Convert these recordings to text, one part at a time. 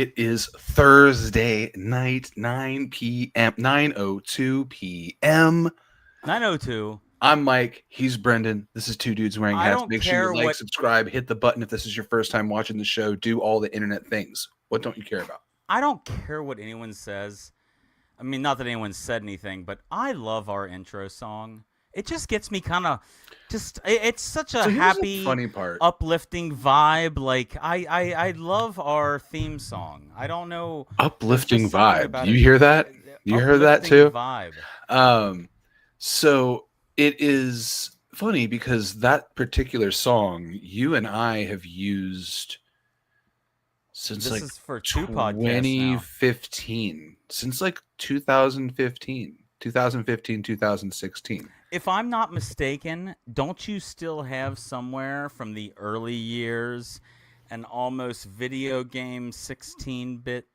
It is Thursday night, 9 p.m., 9:02 p.m. 902. I'm Mike. He's Brendon. This is Two Dudes Wearing I Hats. don't Make sure you care like, what subscribe, hit the button if this is your first time watching the show. Do all the internet things. What don't you care about? I don't care what anyone says. I mean, not that anyone said anything, but I love our intro song. It just gets me kind of it's such a So here's the happy, funny part. uplifting vibe. Like I love our theme song. I don't know. There's Uplifting just something vibe. about You it. hear that? You heard that Uplifting too? vibe. So it is funny because that particular song you and I have used since This like is for 2 podcasts now. 2015, since like 2015, 2016. If I'm not mistaken, don't you still have somewhere from the early years an almost video game 16-bit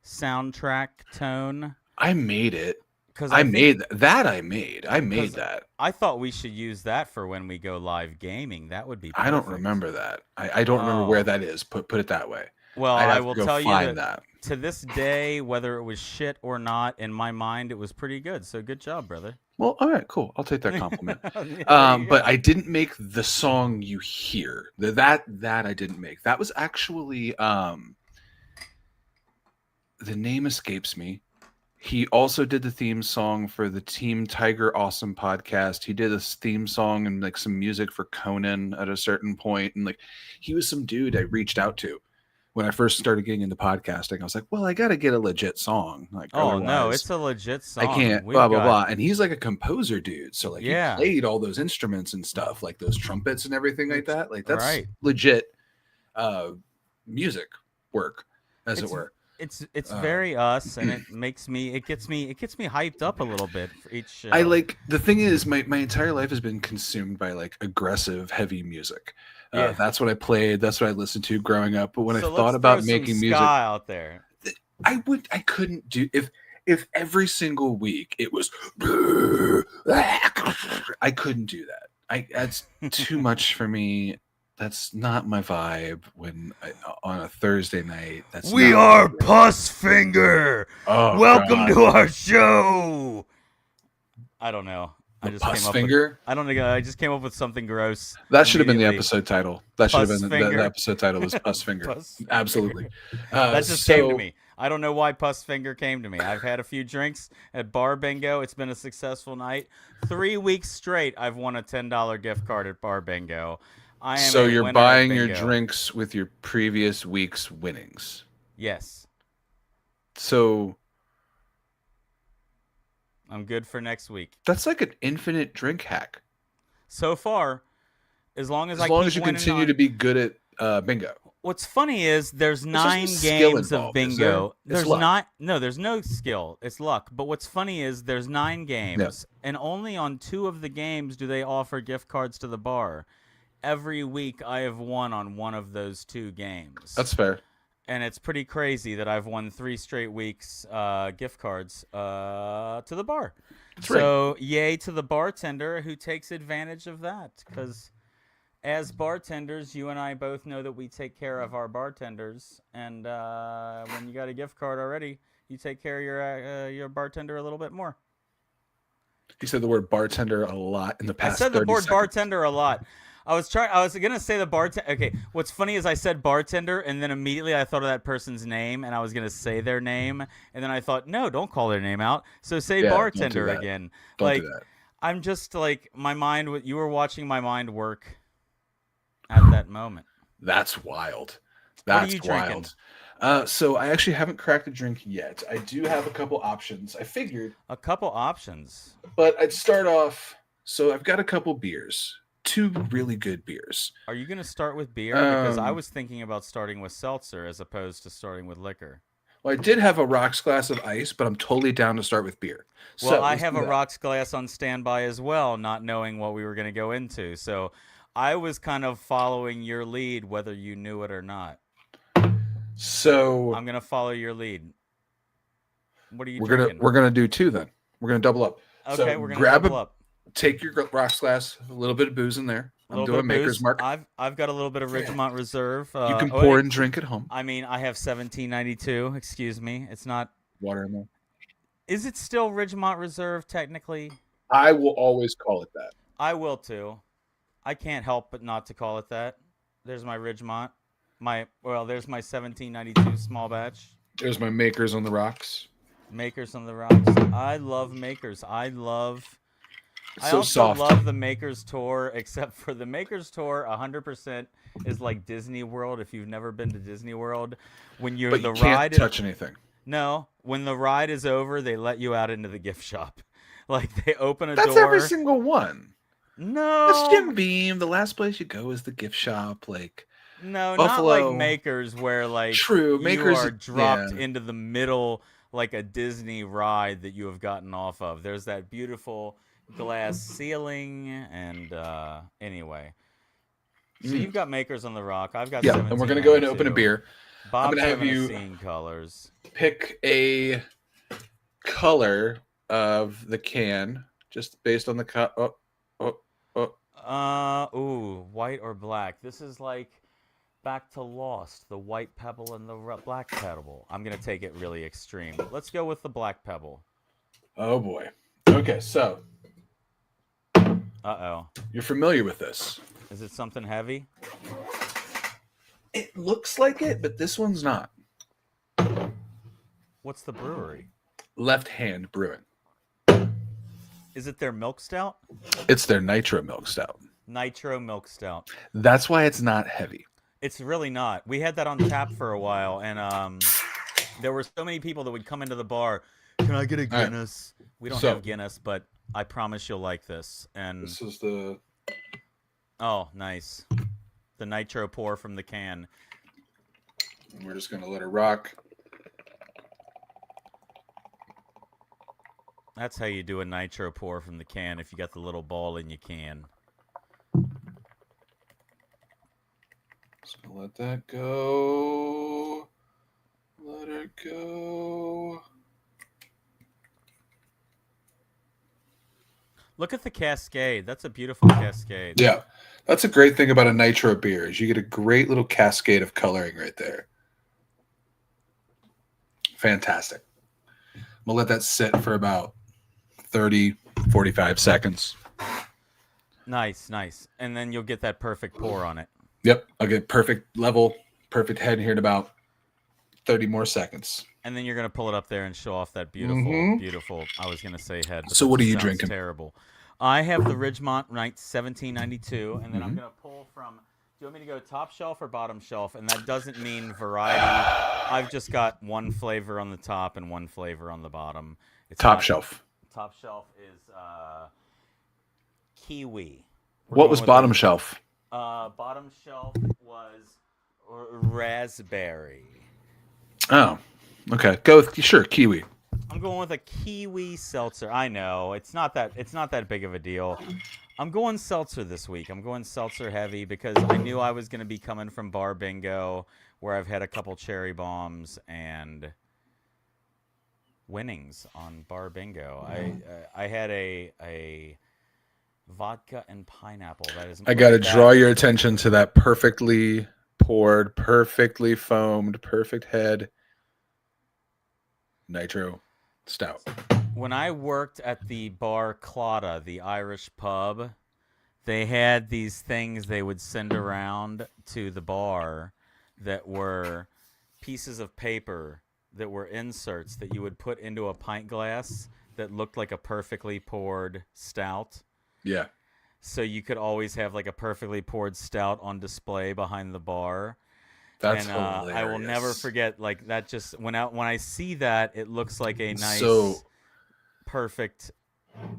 soundtrack tone? I made it. Because I I think made that. I made because that. I thought we should use that for when we go live gaming. That would be I don't perfect. remember that. I don't remember where Oh, that is. Put it that way. well, I'd I have to will go tell you find that that. to this day, whether it was shit or not, in my mind, it was pretty good. So good job, brother. Well, all right, cool. I'll take that compliment. Yeah, there you But go. I didn't make the song you hear. That I didn't make. That was actually the name escapes me. He also did the theme song for the Team Tiger Awesome podcast. He did a theme song and like some music for Conan at a certain point, and like he was some dude I reached out to when I first started getting into podcasting. I was like, well, I got to get a legit song, like Oh no, otherwise it's a legit I song. can't, blah We've blah got blah. And he's like a composer dude, so like he yeah, played all those instruments and stuff, like those trumpets and everything like which that. Like that's right. legit uh music work, as it It's were. it's Uh, very us, and it gets me hyped up a little bit for each I show. like the thing is my entire life has been consumed by like aggressive heavy music. Yeah. That's what I played. That's what I listened to growing up. But when I So thought let's throw about some making ska music, out there. I couldn't do if every single week it was I couldn't do that. That's too much for me. That's not my vibe on a Thursday night. That's We not my are vibe. Puss Finger. Oh Welcome god. to our show. I don't know. I The just came pus up with finger? I don't know. I just came up with something gross That should have been the immediately. episode title. That should have Puss been the Finger. episode title was Pus Finger. Puss Finger. Absolutely. That just came to So me. I don't know why Puss Finger came to me. I've had a few drinks at Bar Bingo. It's been a successful night. 3 weeks straight, I've won a $10 gift card at Bar Bingo. I am so a you're winner at buying your bingo. drinks with your previous week's winnings. Yes, So I'm good for next week. that's like an infinite drink hack. So far, as long as As I long keep as you winning continue on. to be good at bingo. What's funny is there's There's just no 9 skill games of involved, is there? bingo. It's There's luck. not no, there's no skill. It's luck. But what's funny is there's 9 Yeah, games, and only on 2 of the games do they offer gift cards to the bar. Every week I have won on one of those 2 games. that's fair. And it's pretty crazy that I've won 3 straight weeks gift cards to the bar. It's rigged. So yay to the bartender who takes advantage of that, because as bartenders, you and I both know that we take care of our bartenders, and when you got a gift card already, you take care of your bartender a little bit more. You said the word bartender a lot in the I past said the 30 word seconds. bartender a lot. I was gonna say the bartender. Okay, what's funny is I said bartender, and then immediately I thought of that person's name, and I was gonna say their name, and then I thought, no, don't call their name out. So say Yeah, don't do bartender that. again. Don't do Like that. I'm just like my mind. You were watching my mind work at that moment. That's wild. What are That's you drinking? wild. So I actually haven't cracked a drink yet. I do have a couple options. I figured, A couple options. but I'd start off. So I've got a couple beers, 2 really good beers. Are you going to start with beer? Because I Um, was thinking about starting with seltzer as opposed to starting with liquor. well, I did have a rocks glass of ice, but I'm totally down to start with beer. Well, So I let's have do a that. rocks glass on standby as well, not knowing what we were going to go into. So I was kind of following your lead, whether you knew it or not. So I'm going to follow your lead. What are you we're drinking? gonna do 2 then. We're gonna double up. Okay, So we're going to grab double up. take your rocks glass, a little bit of booze in there. A I'm little bit doing of Maker's booze. Mark. I've got a little bit of Ridgemont Reserve. You can Oh, pour wait, and drink at home. I mean, I have 1792. Excuse me. It's not. Water in there. Is it still Ridgemont Reserve technically? I will always call it that. I will too. I can't help but not to call it that. There's my Ridgemont. There's my 1792 small batch. There's my Makers on the rocks. Makers on the rocks. I love Makers. I So also soft. love the Makers tour, except for the Makers tour. 100% is like Disney World. If you've never been to Disney World, when you're But the you can't ride touch anything. No, when the ride is over, they let you out into the gift shop. Like they open a That's door. every single one. No, That's Jim Beam. The last place you go is the gift shop. Like no, Buffalo. not like Makers, where like True, you Makers are dropped yeah. into the middle like a Disney ride that you have gotten off of. There's that beautiful glass ceiling, and anyway. So you've got Makers on the Rock. I've got and we're gonna go ahead and open a 1792. beer. Bob's I'm gonna have having you a scene colors. pick a color of the can, just based on the cut. Ooh, white or black. This is like back to Lost, the white pebble and the black pebble. I'm gonna take it really extreme. Let's go with the black pebble. Oh boy. Okay, so Uh-oh. you're familiar with this. Is it something heavy? It looks like it, but this one's not. What's the brewery? Left Hand Brewing. Is it their milk stout? It's their Nitro Milk Stout. Nitro milk stout. That's why it's not heavy. It's really not. We had that on tap for a while, and there were so many people that would come into the bar. Can I get a Guinness? Right. We don't have Guinness, but I promise you'll like this. And this is the... Oh, nice. The nitro pour from the can. And we're just going to let it rock. That's how you do a nitro pour from the can if you got the little ball in your can. Just going to let that go. Let it go. Look at the cascade. That's a beautiful cascade. Yeah. That's a great thing about a nitro beer is you get a great little cascade of coloring right there. Fantastic. I'm going to let that sit for about 30, 45 seconds. Nice, nice. And then you'll get that perfect pour on it. Yep. I'll get perfect level, perfect head here in about 30 more seconds. And then you're going to pull it up there and show off that beautiful, beautiful, I was going to say head. So what are you drinking? Terrible. I have the Ridgemont Night 1792, and then I'm going to pull from, do you want me to go top shelf or bottom shelf? And that doesn't mean variety. I've just got one flavor on the top and one flavor on the bottom. It's top shelf. Top shelf is kiwi. What was bottom shelf? Bottom shelf was raspberry. Oh, okay. Go with kiwi. I'm going with a kiwi seltzer. I know it's not that big of a deal. I'm going seltzer this week. I'm going seltzer heavy because I knew I was going to be coming from Bar Bingo, where I've had a couple cherry bombs and winnings on Bar Bingo. I had a vodka and pineapple. That is. I got to draw your attention to that perfectly poured, perfectly foamed, perfect head nitro stout. When I worked at the bar Claddagh, the Irish pub, they had these things they would send around to the bar that were pieces of paper that were inserts that you would put into a pint glass that looked like a perfectly poured stout. Yeah. So you could always have like a perfectly poured stout on display behind the bar. That's hilarious. I will never forget, like, that just when I see that, it looks like a nice perfect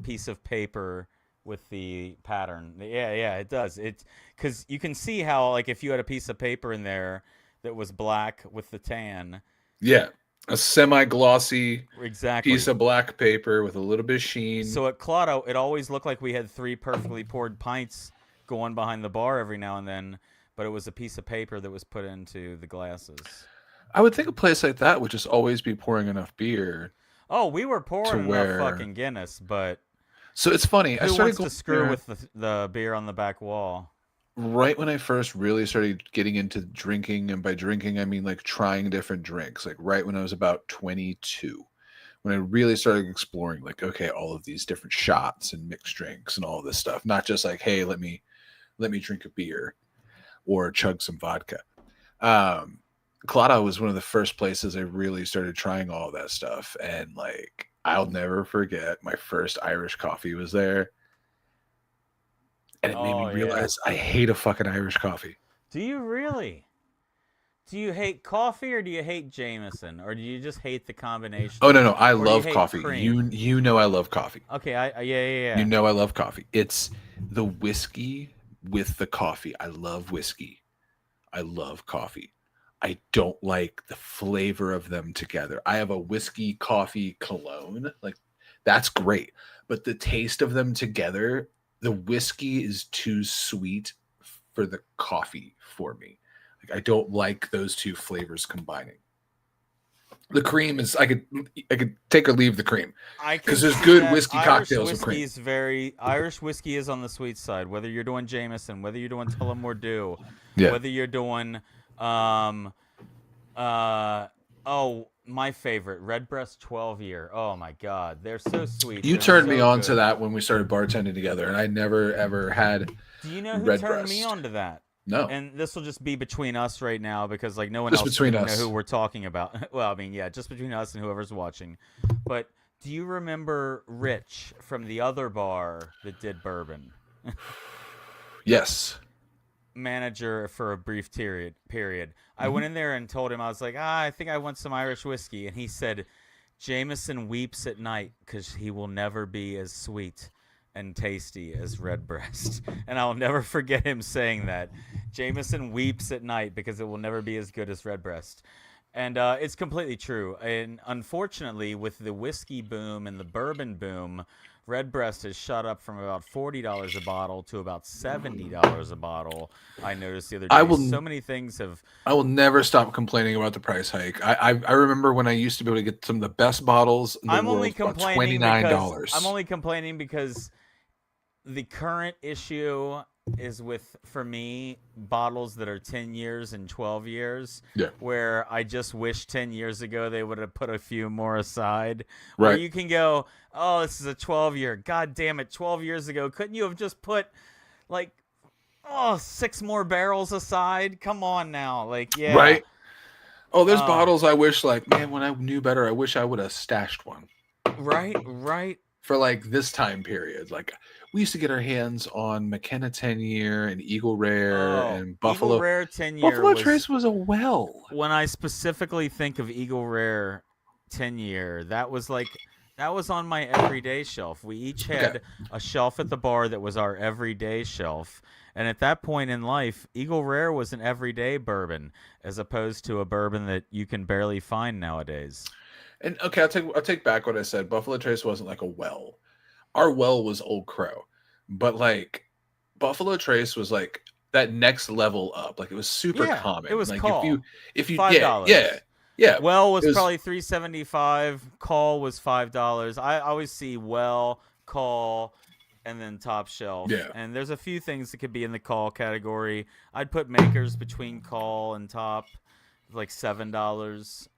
piece of paper with the pattern. Yeah, it does. It because you can see how, like, if you had a piece of paper in there that was black with the tan. Yeah. A semi-glossy exactly piece of black paper with a little bit of sheen. So at Claddagh, it always looked like we had 3 perfectly poured pints going behind the bar every now and then, but it was a piece of paper that was put into the glasses. I would think a place like that would just always be pouring enough beer. Oh, we were pouring enough fucking Guinness, but so it's funny. Who wants to screw with the beer on the back wall? right when I first really started getting into drinking, and by drinking I mean like trying different drinks, like right when I was about 22, when I really started exploring, like, okay, all of these different shots and mixed drinks and all of this stuff, not just like, hey, let me drink a beer or chug some vodka. Um, Claddagh was one of the first places I really started trying all that stuff, and like I'll never forget my first Irish coffee was there, and it made me Oh yeah. realize I hate a fucking Irish coffee. Do you really? Do you hate coffee or do you hate Jameson or do you just hate the Oh combination? no, no, I Or do you love hate coffee. cream? You know I love coffee. Okay, yeah, yeah, You yeah. know I love coffee. It's the whiskey with the coffee. I love whiskey. I love coffee. I don't like the flavor of them together. I have a whiskey coffee cologne. Like that's great. But the taste of them together, the whiskey is too sweet for the coffee for me. Like I don't like those two flavors combining. The cream is I could take or leave the cream I because can there's see good that whiskey cocktails with cream. Irish whiskey is on the sweet side. Whether you're doing Jameson, whether you're doing Tullamore Dew, Yeah. whether you're doing um oh, my favorite, Redbreast 12 year. Oh my god, they're so sweet. You They're turned me so on to good. that when we started bartending together, and I never ever had Do you know who turned me Redbreast. on to that? No, And this will just be between us right now because like no one just else is between gonna know who us. we're talking about. Well, I mean, yeah, just between us and whoever's watching. But do you remember Rich from the other bar that did bourbon? Yes. Manager for a brief period. I Hmm. went in there and told him I was like, I think I want some Irish whiskey, and he said, Jameson weeps at night because he will never be as sweet and tasty as Redbreast. And I'll never forget him saying that. Jameson weeps at night because it will never be as good as Redbreast. And it's completely true. And unfortunately, with the whiskey boom and the bourbon boom, Redbreast has shot up from about $40 a bottle to about $70 a bottle. I noticed the other I day. will. So many things have. I will never stop complaining about the price hike. I remember when I used to be able to get some of the best bottles in the I'm only world for about complaining because I'm $29. only complaining because the current issue is with, for me, bottles that are 10 years and 12 years, Yeah. where I just wish 10 years ago they would have put a few more aside, where Right. you can go, oh, this is a 12-year, god damn it, 12 years ago, couldn't you have just put like, oh, 6 more barrels aside? Come on now. Like, yeah. Right. Oh, there's Oh, bottles I wish, like, man, when I knew better, I wish I would have stashed one right, right. for like this time period. Like we used to get our hands on McKenna 10 year and Eagle Rare Oh, and Eagle Buffalo. Rare 10-year Buffalo was, Trace was a well. when I specifically think of Eagle Rare 10-year, that was on my everyday shelf. We each Okay. had a shelf at the bar that was our everyday shelf. And at that point in life, Eagle Rare was an everyday bourbon as opposed to a bourbon that you can barely find nowadays. And okay, I'll take back what I said. Buffalo Trace wasn't like a well. Our well was Old Crow. But like Buffalo Trace was like that next level up. Like it was super Yeah, it common. was Like if you call. yeah, yeah. $5. Yeah. Well It was was probably $3.75. Call was $5. I always see well, call, and then top shelf. yeah. And there's a few things that could be in the call category. I'd put makers between call and top, like $7.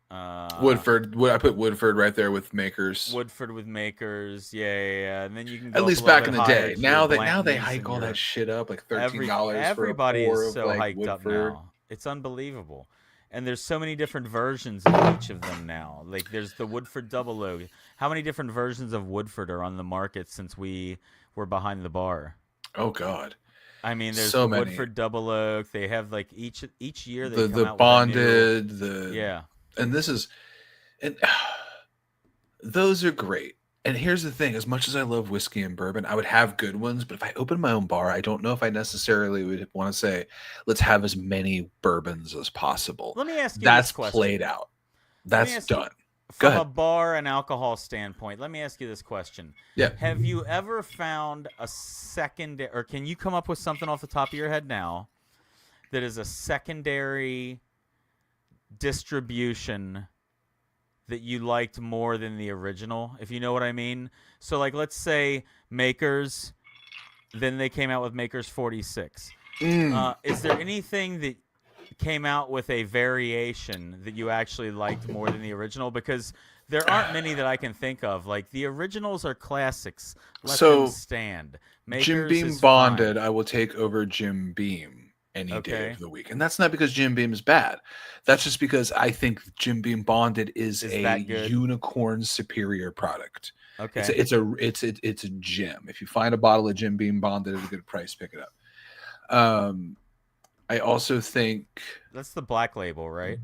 Woodford. I put Woodford right there with Makers. Woodford with makers, yeah, yeah, yeah. And then you can At go up a least little back bit in the higher day. to your Now they Blantons hike and all that your shit up like $13 for a everybody is pour of so like hiked up Woodford. now. It's unbelievable. And there's so many different versions of each of them now. Like there's the Woodford Double Oak. How many different versions of Woodford are on the market since we were behind the bar? Oh God. I mean, there's So the many. Woodford Double Oak. They have like each year they come The out with a new. bonded, the Yeah. and this is and those are great. And here's the thing, as much as I love whiskey and bourbon, I would have good ones, but if I open my own bar, I don't know if I necessarily would want to say, let's have as many bourbons as possible. Let me ask you this That's played question. out. Let me That's ask you, done. Go from a ahead. bar and alcohol standpoint, let me ask you this question. Yeah. Have you ever found a secondary, or can you come up with something off the top of your head now that is a secondary distribution that you liked more than the original, if you know what I mean? So, like, let's say Makers, then they came out with Makers 46. Is there anything that came out with a variation that you actually liked more than the original? Because there aren't many that I can think of. Like the originals are classics. Let them So stand. Jim Makers Beam is Bonded, fine. I will take over Jim Beam any day of Okay. the week. And that's not because Jim Beam is bad. That's just because I think Jim Beam Bonded is Is a that good? unicorn superior product. Okay. It's a gem. If you find a bottle of Jim Beam Bonded at a good price, pick it up. I also think That's the black label, right?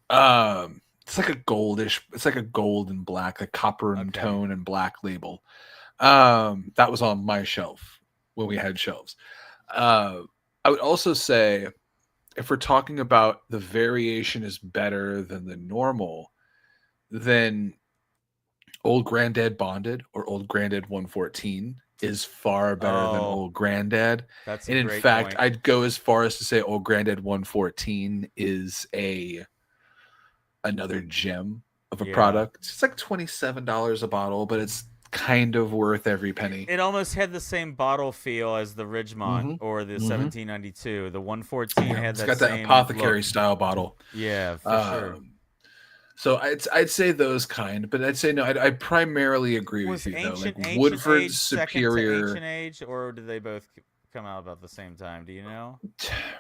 it's like a goldish, it's like a gold and black, a copper and Okay. tone and black label. That was on my shelf when we had shelves. Uh, I would also say if we're talking about the variation is better than the normal, then Old Granddad Bonded or Old Granddad 114 is far better than Oh, Old Granddad. that's a And in great fact, point. I'd go as far as to say Old Granddad 114 is another gem of a Yeah. product. It's like $27 a bottle, but it's kind of worth every It, penny. it almost had the same bottle feel as the Ridgemont Mm-hmm. or the Mm-hmm. 1792. The 114 Yeah, had it's that got that same look. apothecary style bottle. Yeah, for sure. Um, so I'd say those kind, but I'd say no. I'd primarily agree with Was you though. Like Ancient Woodford's Age second to superior. Ancient Age, or did they both come out about the same time? Do you know?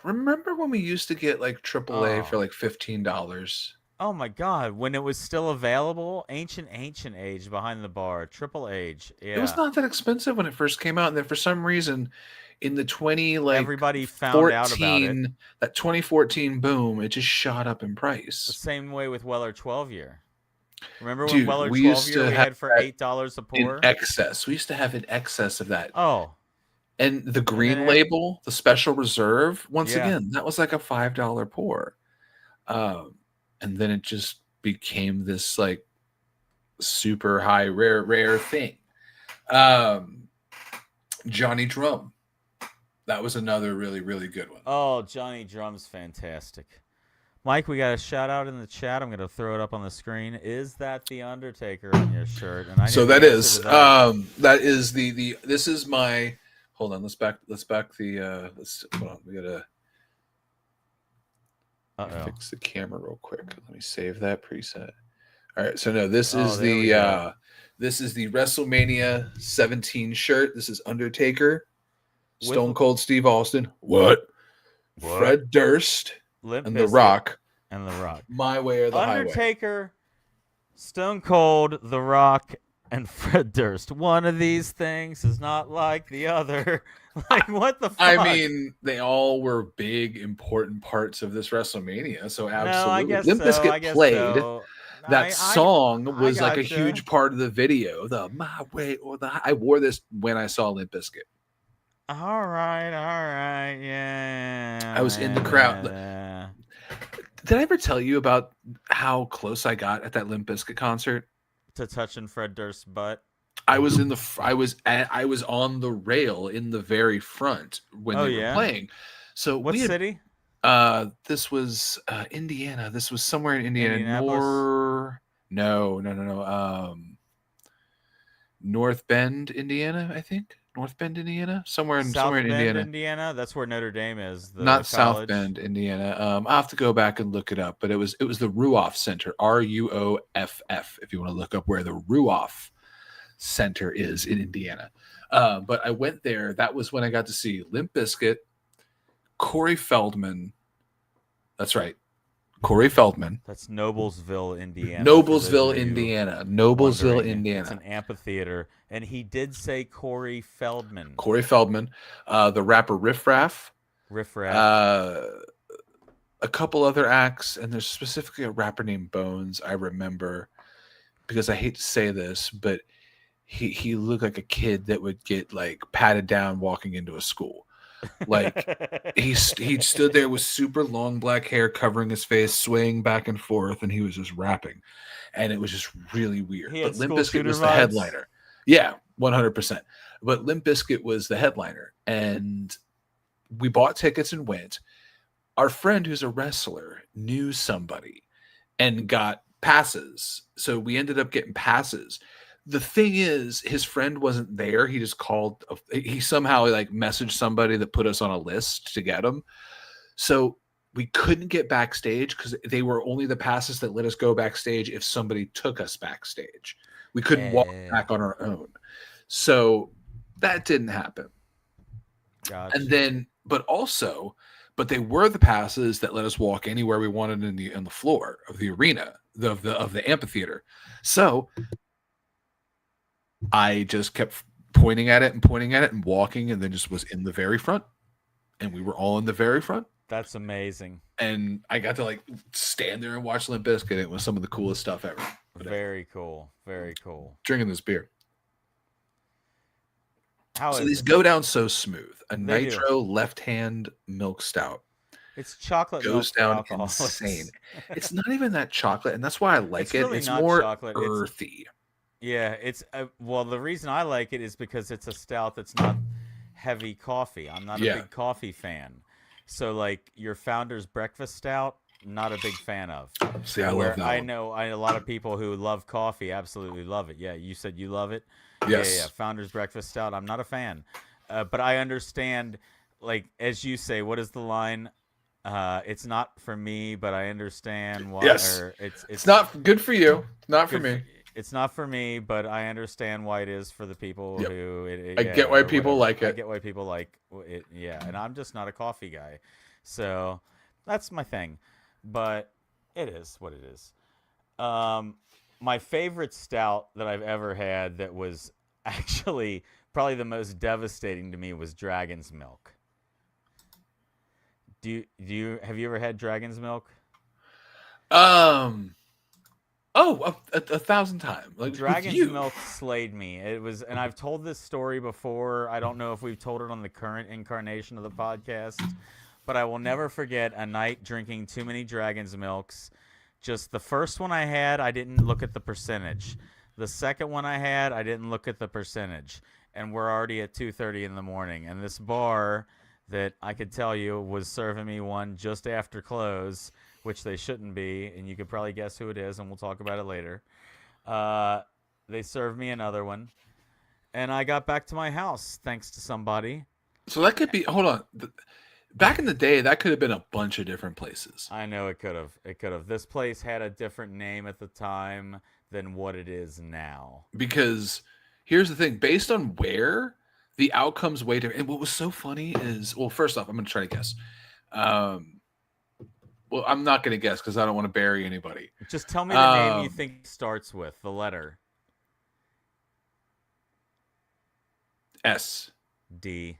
Remember when we used to get like AAA for Oh, like $15? oh my God! When it was still available, Ancient Age behind the bar, Triple Age. It was Yeah, not that expensive when it first came out, and then for some reason, in the 20 like everybody found out about it. 14 that 2014 boom, it just shot up in The price. same way with Weller 12 year. Remember when Dude, Weller we 12 used year to we have had for that $8 a in pour? excess. We used to have in excess of that. Oh, And the and then green label, the special reserve, once yeah. again, that was like a $5 pour. Um, and then it just became this like super high, rare thing. Um, Johnny Drum, that was another really good one. Oh, Johnny Drum's fantastic. Mike, we got a shout out in the chat. I'm going to throw it up on the screen. Is that the Undertaker on your shirt? And I know So the answer to that. that is the this is my hold on, let's back the let's hold on, we gotta Uh-oh. fix the camera real quick. Let me save that preset. All right, so no, this Oh, is there we go. this is the WrestleMania 17 shirt. This is Undertaker, With Stone Cold Steve Austin, what? what? Fred Durst, Limp and The Bizkit Rock. and The Rock. My way or the highway. Undertaker, Stone Cold, The Rock, and Fred Durst. One of these things is not like the other. Like, what the fuck? I mean, they all were big, important parts of this WrestleMania. So No, I absolutely, guess Limp so. I Bizkit guess played. so. That song I was like a gotcha. huge part of the video. The My Way or the I wore this when I saw Limp Bizkit. All right, yeah. I was in the crowd. Did I ever tell you about how close I got at that Limp Bizkit concert? To touching Fred Durst's butt. I was I was on the rail in the very front when Oh they were yeah. playing. So What we had city? this was Indiana. This was somewhere in Indiana. Indianapolis. No. North Bend, Indiana, I think. North Bend, Indiana, somewhere South in Bend, Indiana. Indiana. That's where Notre Dame is. The Not South college. Bend, Indiana. I'll have to go back and look it up, but it was the Ruoff Center, Ruoff. If you want to look up where the Ruoff Center is in Indiana. But I went there. That was when I got to see Limp Bizkit, Corey Feldman. That's right, Corey Feldman. That's Noblesville, Indiana. Noblesville, Indiana. Noblesville, Wondering. Indiana. It's an amphitheater, and he did say Corey Feldman. Corey Feldman, the rapper Riff Raff, a couple other acts, and there's specifically a rapper named Bones. I remember because I hate to say this, but he looked like a kid that would get like patted down walking into a school. Like he stood there with super long black hair covering his face, swaying back and forth, and he was just rapping, and it was just really weird. He had But Limp school Bizkit shooter was the vibes? headliner. Yeah, 100%. But Limp Bizkit was the headliner, and we bought tickets and went. Our friend who's a wrestler knew somebody and got passes, so we ended up getting passes. The thing is, his friend wasn't there. He just called. He somehow like messaged somebody that put us on a list to get him. So we couldn't get backstage because they were only the passes that let us go backstage if somebody took us backstage. We couldn't walk back on our own. So that didn't happen. Gotcha. And then, but they were the passes that let us walk anywhere we wanted on the floor of the arena, of the amphitheater. So I just kept pointing at it and walking, and then just was in the very front, and we were all in the very front. That's amazing. And I got to like stand there and watch Limp Bizkit. It was some of the coolest stuff ever. Very cool. Very cool. Drinking this beer. So these go down so smooth. A They nitro left-hand milk stout. It's chocolate Goes down insane. It's not even that chocolate, and that's why I like it. Really, it's more chocolate. Earthy. Yeah, it's well. The reason I like it is because it's a stout that's not heavy coffee. I'm not a big coffee fan, so like your Founder's Breakfast Stout, not a big fan of. See, I love that. I know a lot of people who love coffee absolutely love it. Yeah, you said you love it. Yes. Yeah. Founder's Breakfast Stout. I'm not a fan, but I understand. Like as you say, what is the line? It's not for me, but I understand why. Yes. It's not good for you. Not for me. It's not for me, but I understand why it is for the people who. I get why people like it. I get why people like it. Yeah, and I'm just not a coffee guy, so that's my thing. But it is what it is. My favorite stout that I've ever had that was actually probably the most devastating to me was Dragon's Milk. Have you ever had Dragon's Milk? Oh, a 1,000 times. Like Dragon's Milk slayed me. It was, and I've told this story before. I don't know if we've told it on the current incarnation of the podcast, but I will never forget a night drinking too many Dragon's Milks. Just the first one I had, I didn't look at the percentage. The second one I had, I didn't look at the percentage. And we're already at 2:30 in the morning. And this bar that I could tell you was serving me one just after close, which they shouldn't be, and you could probably guess who it is, and we'll talk about it later. They served me another one, and I got back to my house thanks to somebody. So that could be, hold on. Back in the day, that could have been a bunch of different places. I know it could have. It could have. This place had a different name at the time than what it is now. Because here's the thing. Based on where, the outcome's way different. And what was so funny is, well, first off, I'm going to try to guess. Well, I'm not going to guess because I don't want to bury anybody. Just tell me the name you think starts with, the letter. S. D.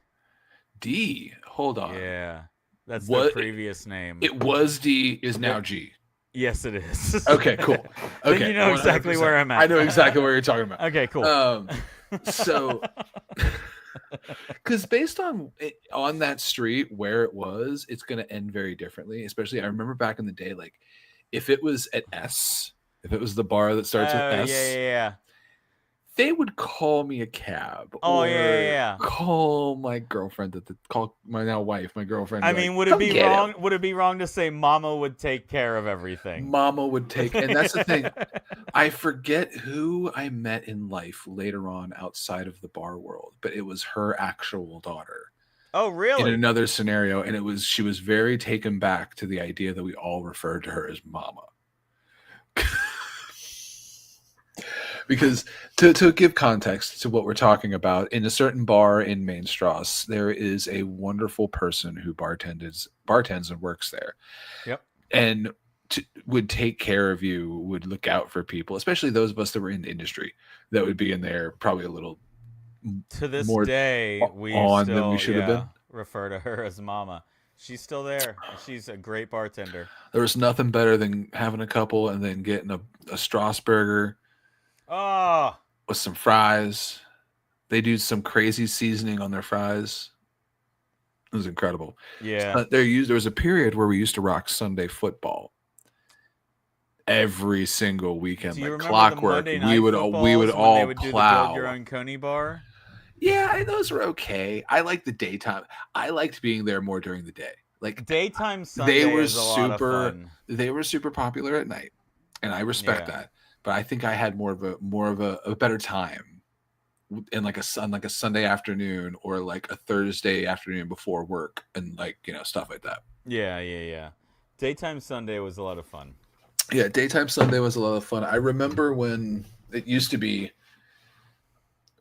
D. Hold on. Yeah. That's the previous name. It was D, is now G. Yes, it is. Okay, cool. Okay. Then you know exactly 100%. Where I'm at. I know exactly what you're talking about. Okay, cool. So, because based on that street where it was, it's going to end very differently. Especially, I remember back in the day, like if it was at S, if it was the bar that starts with S, yeah. They would call me a cab. Oh, or yeah. Call my girlfriend, call my now wife, my girlfriend. I mean, would it be wrong? Would it be wrong to say Mama would take care of everything? Mama would take, and that's the thing. I forget who I met in life later on outside of the bar world, but it was her actual daughter. Oh, really? In another scenario, and she was very taken back to the idea that we all referred to her as Mama. Because to give context to what we're talking about, in a certain bar in Main Strasse, there is a wonderful person who bartends and works there. Yep. And would take care of you, would look out for people, especially those of us that were in the industry that would be in there probably a little to this more day we on still, than we should have been. Refer to her as Mama. She's still there. She's a great bartender. There was nothing better than having a couple and then getting a Strasburger. Oh, with some fries. They do some crazy seasoning on their fries. It was incredible. Yeah. There was a period where we used to rock Sunday football every single weekend, like clockwork. We would all plow. Build your own Coney bar. Yeah, those were okay. I like the daytime. I liked being there more during the day. Like daytime Sunday is a lot of fun. They were super popular at night, and I respect that. but I think I had more of a better time in like a Sunday afternoon or like a Thursday afternoon before work and like, stuff like that. Yeah. Daytime Sunday was a lot of fun. Yeah, daytime Sunday was a lot of fun. I remember when it used to be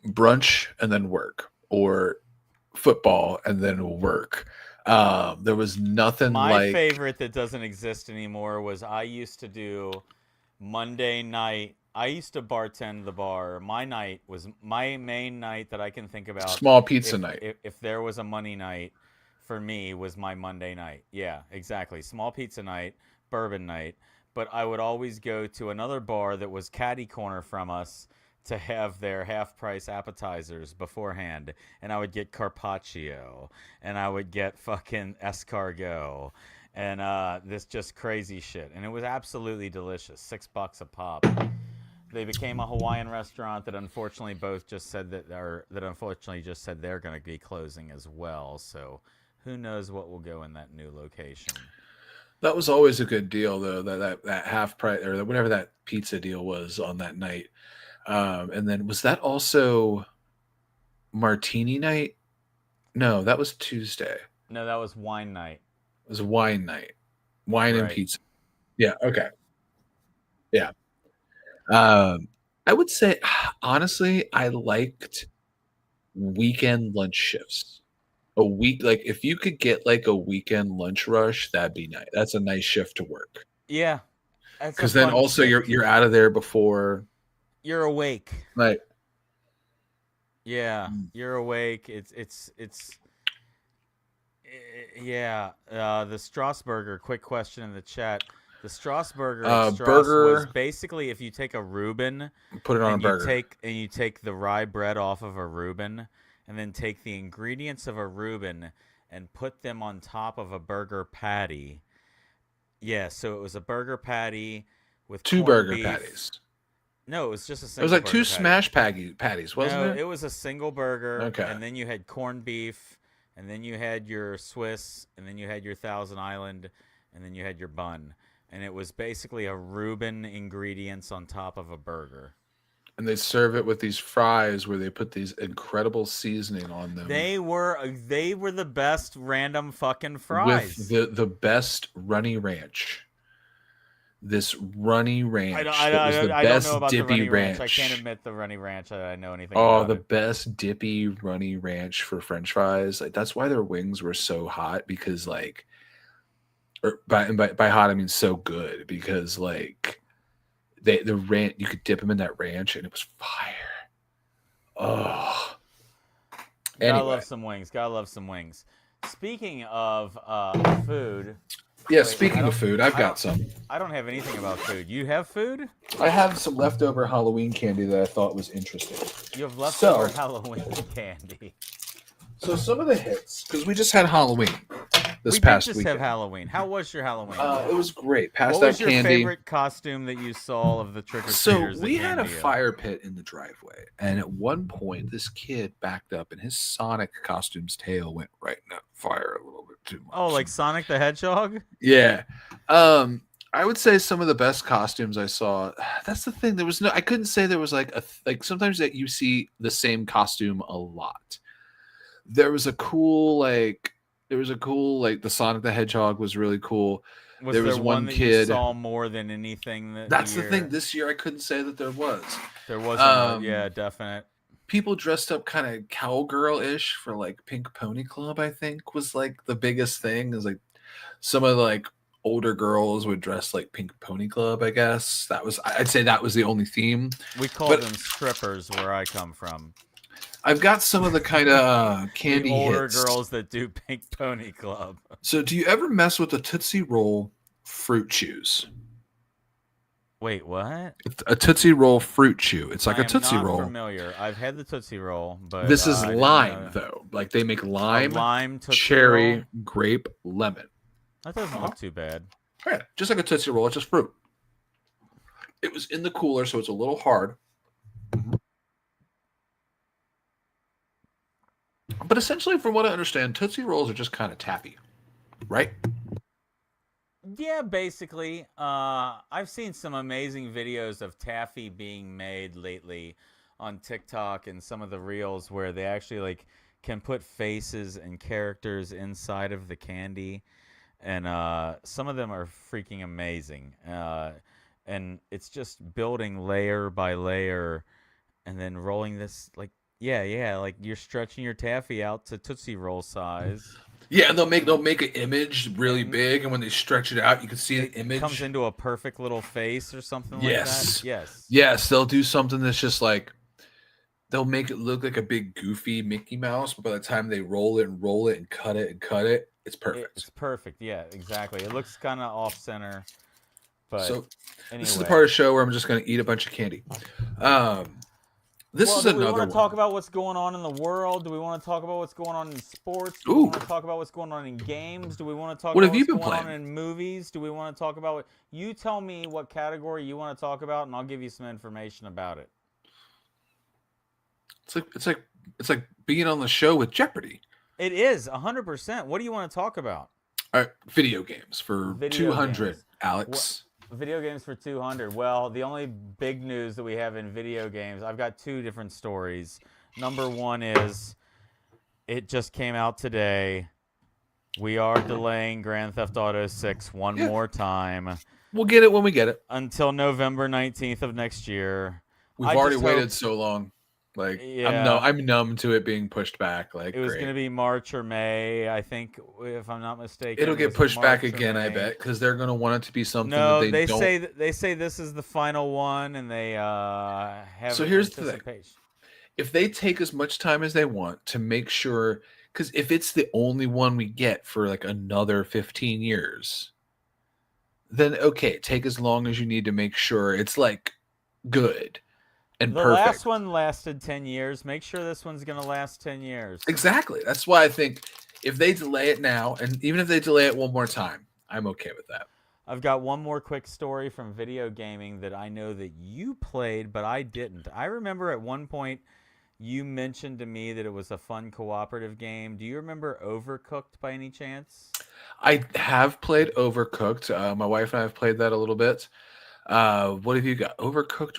brunch and then work, or football and then work. There was nothing My like favorite that doesn't exist anymore was I used to do Monday night. I used to bartend the bar. My night was my main night that I can think about. small pizza If night. if there was a money night for me, was my Monday night. Yeah, exactly. Small pizza night, bourbon night. But I would always go to another bar that was catty corner from us to have their half price appetizers beforehand, and I would get carpaccio, and I would get fucking escargot, and this just crazy shit, and it was absolutely delicious. $6 a pop. They became a Hawaiian restaurant that unfortunately both just said that unfortunately just said they're going to be closing as well. So who knows what will go in that new location. That was always a good deal, though. That half price or whatever that pizza deal was on that night. And then was that also martini night? No, that was Tuesday. No, that was wine night. It was wine night, wine and Right. pizza. Yeah. Okay. Yeah. I would say honestly, I liked weekend lunch shifts. A week, like if you could get like a weekend lunch rush, that'd be nice. That's a nice shift to work. Yeah, that's a Because then fun also shift. you're out of there before You're awake. like Yeah, you're awake. Yeah. The Strasburger. Quick question in the chat. The Strasburger at Strauss was burger. basically if you take a Reuben Put it on a and you burger. take the rye bread off of a Reuben, and then take the ingredients of a Reuben and put them on top of a burger patty. Yeah, so it was a burger patty with Two corned burger beef. patties. No, it was just a It single was like two burger smash patties, wasn't No, it? it was a single burger, Okay. and then you had corned beef, and then you had your Swiss, and then you had your Thousand Island, and then you had your bun. And it was basically a Reuben ingredients on top of a burger. And they serve it with these fries where they put these incredible seasoning on them. They were the best random fucking fries. With the best runny ranch. This runny ranch I that was the don't best know about the dippy runny ranch. I ranch. can't admit the runny ranch. I know anything Oh, about the it. best dippy runny ranch for French fries. Like that's why their wings were so hot because like, or by hot I mean so good because like the ranch you could dip them in that ranch and it was fire. Oh, Gotta anyway. love some wings. Gotta love some wings. Speaking of food. Yeah, Wait, speaking of food, I've got some. I don't have anything about food. You have food? I have some leftover Halloween candy that I thought was interesting. You have leftover Halloween candy. So some of the hits, because we just had Halloween this we past did just weekend. have Halloween. How was your Halloween? It was great. Passed what was out your candy. favorite costume that you saw of the trick or treaters? So we had a fire pit in the driveway, and at one point, this kid backed up, and his Sonic costume's tail went right in that fire a little bit too much. Oh, like Sonic the Hedgehog? Yeah. I would say some of the best costumes I saw. That's the thing. There was no. I couldn't say there was like sometimes that you see the same costume a lot. There was a cool like the Sonic the Hedgehog was really cool. Was there there was one kid. You saw more than anything That's the thing. This year I couldn't say that there was. There wasn't. Yeah, definite. People dressed up kind of cowgirl-ish for like Pink Pony Club. I think was like the biggest thing. Is like some of the like older girls would dress like Pink Pony Club. I guess I'd say that was the only theme. We call them strippers where I come from. I've got some of the kind of candy the older hits. girls that do Pink Pony Club. So, do you ever mess with the Tootsie Roll fruit chews? Wait, what? A Tootsie Roll fruit chew. It's like a Tootsie Roll. I'm familiar. I've had the Tootsie Roll, but this is lime though. Like they make lime Tootsie cherry, Roll? grape, lemon. That doesn't look too bad. Yeah, just like a Tootsie Roll. It's just fruit. It was in the cooler, so it's a little hard. But essentially, from what I understand, Tootsie Rolls are just kind of taffy, right? Yeah, basically. I've seen some amazing videos of taffy being made lately on TikTok and some of the reels where they actually like can put faces and characters inside of the candy, and some of them are freaking amazing. And it's just building layer by layer, and then rolling this like yeah, like you're stretching your taffy out to Tootsie Roll size. Yeah, and they'll make an image really And big, and when they stretch it out, you can see the it comes image. into a perfect little face or something like that. Yes, Yes. yes, they'll do something that's just like they'll make it look like a big goofy Mickey Mouse, but by the time they roll it and roll it and cut it, it's perfect. It's perfect. Yeah, exactly. It looks kind of off center, but So this is the part anyway. of the show where I'm just going to eat a bunch of candy. Um, this Well, is do we another want to talk one. about what's going on in the world? Do we want to talk about what's going on in sports? Do we Ooh, want to talk about what's going on in games? Do we want to talk what about have you what's been going on playing? in movies? Do we want to talk about what you tell me what category you want to talk about and I'll give you some information about it. It's like being on the show with Jeopardy. It is 100%. What do you want to talk about? All right, video games for Video 200, games. What Alex. video games for 200? Well, the only big news that we have in video games, I've got two different stories. Number one is it just came out today. We are delaying Grand Theft Auto 6 one Yeah, more time we'll get it when we get it. until November 19th of next year. We've I already just hope, waited so long. Like yeah, I'm numb to it being pushed back. Like it was going great. to be March or May, I think, if I'm not It'll mistaken. get Was it pushed back March or again, I May? bet, because they're gonna want it to be something that No, they don't. they say this is the final one, and they have So here's the thing: anticipation. if they take as much time as they want to make sure, because if it's the only one we get for like another 15 years, then okay, take as long as you need to make sure it's like good and The last perfect. one lasted 10 years. Make sure this one's going to last 10 years. Exactly. That's why I think if they delay it now, and even if they delay it one more time, I'm okay with that. I've got one more quick story from video gaming that I know that you played, but I didn't. I remember at one point you mentioned to me that it was a fun cooperative game. Do you remember Overcooked by any chance? I have played Overcooked. My wife and I have played that a little bit. What have you got? Overcooked.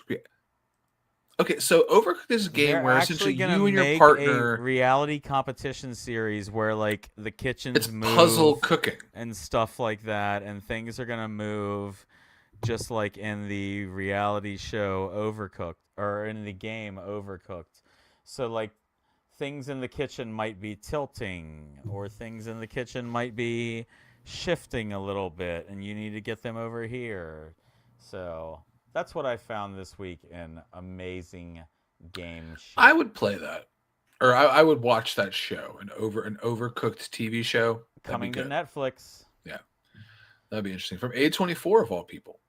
Okay, so Overcooked is a game They're where actually essentially gonna you and your make a partner, reality competition series where like the it's kitchens puzzle move cooking. and stuff like that, and things are gonna move just like in the reality show Overcooked or in the game Overcooked. So like things in the kitchen might be tilting or things in the kitchen might be shifting a little bit and you need to get them over here. So that's what I found this week in amazing game I shit. would play that, or I would watch that show, an Overcooked TV show. That'd be Coming to good. Netflix. Yeah, that'd be interesting. From A24 of all people.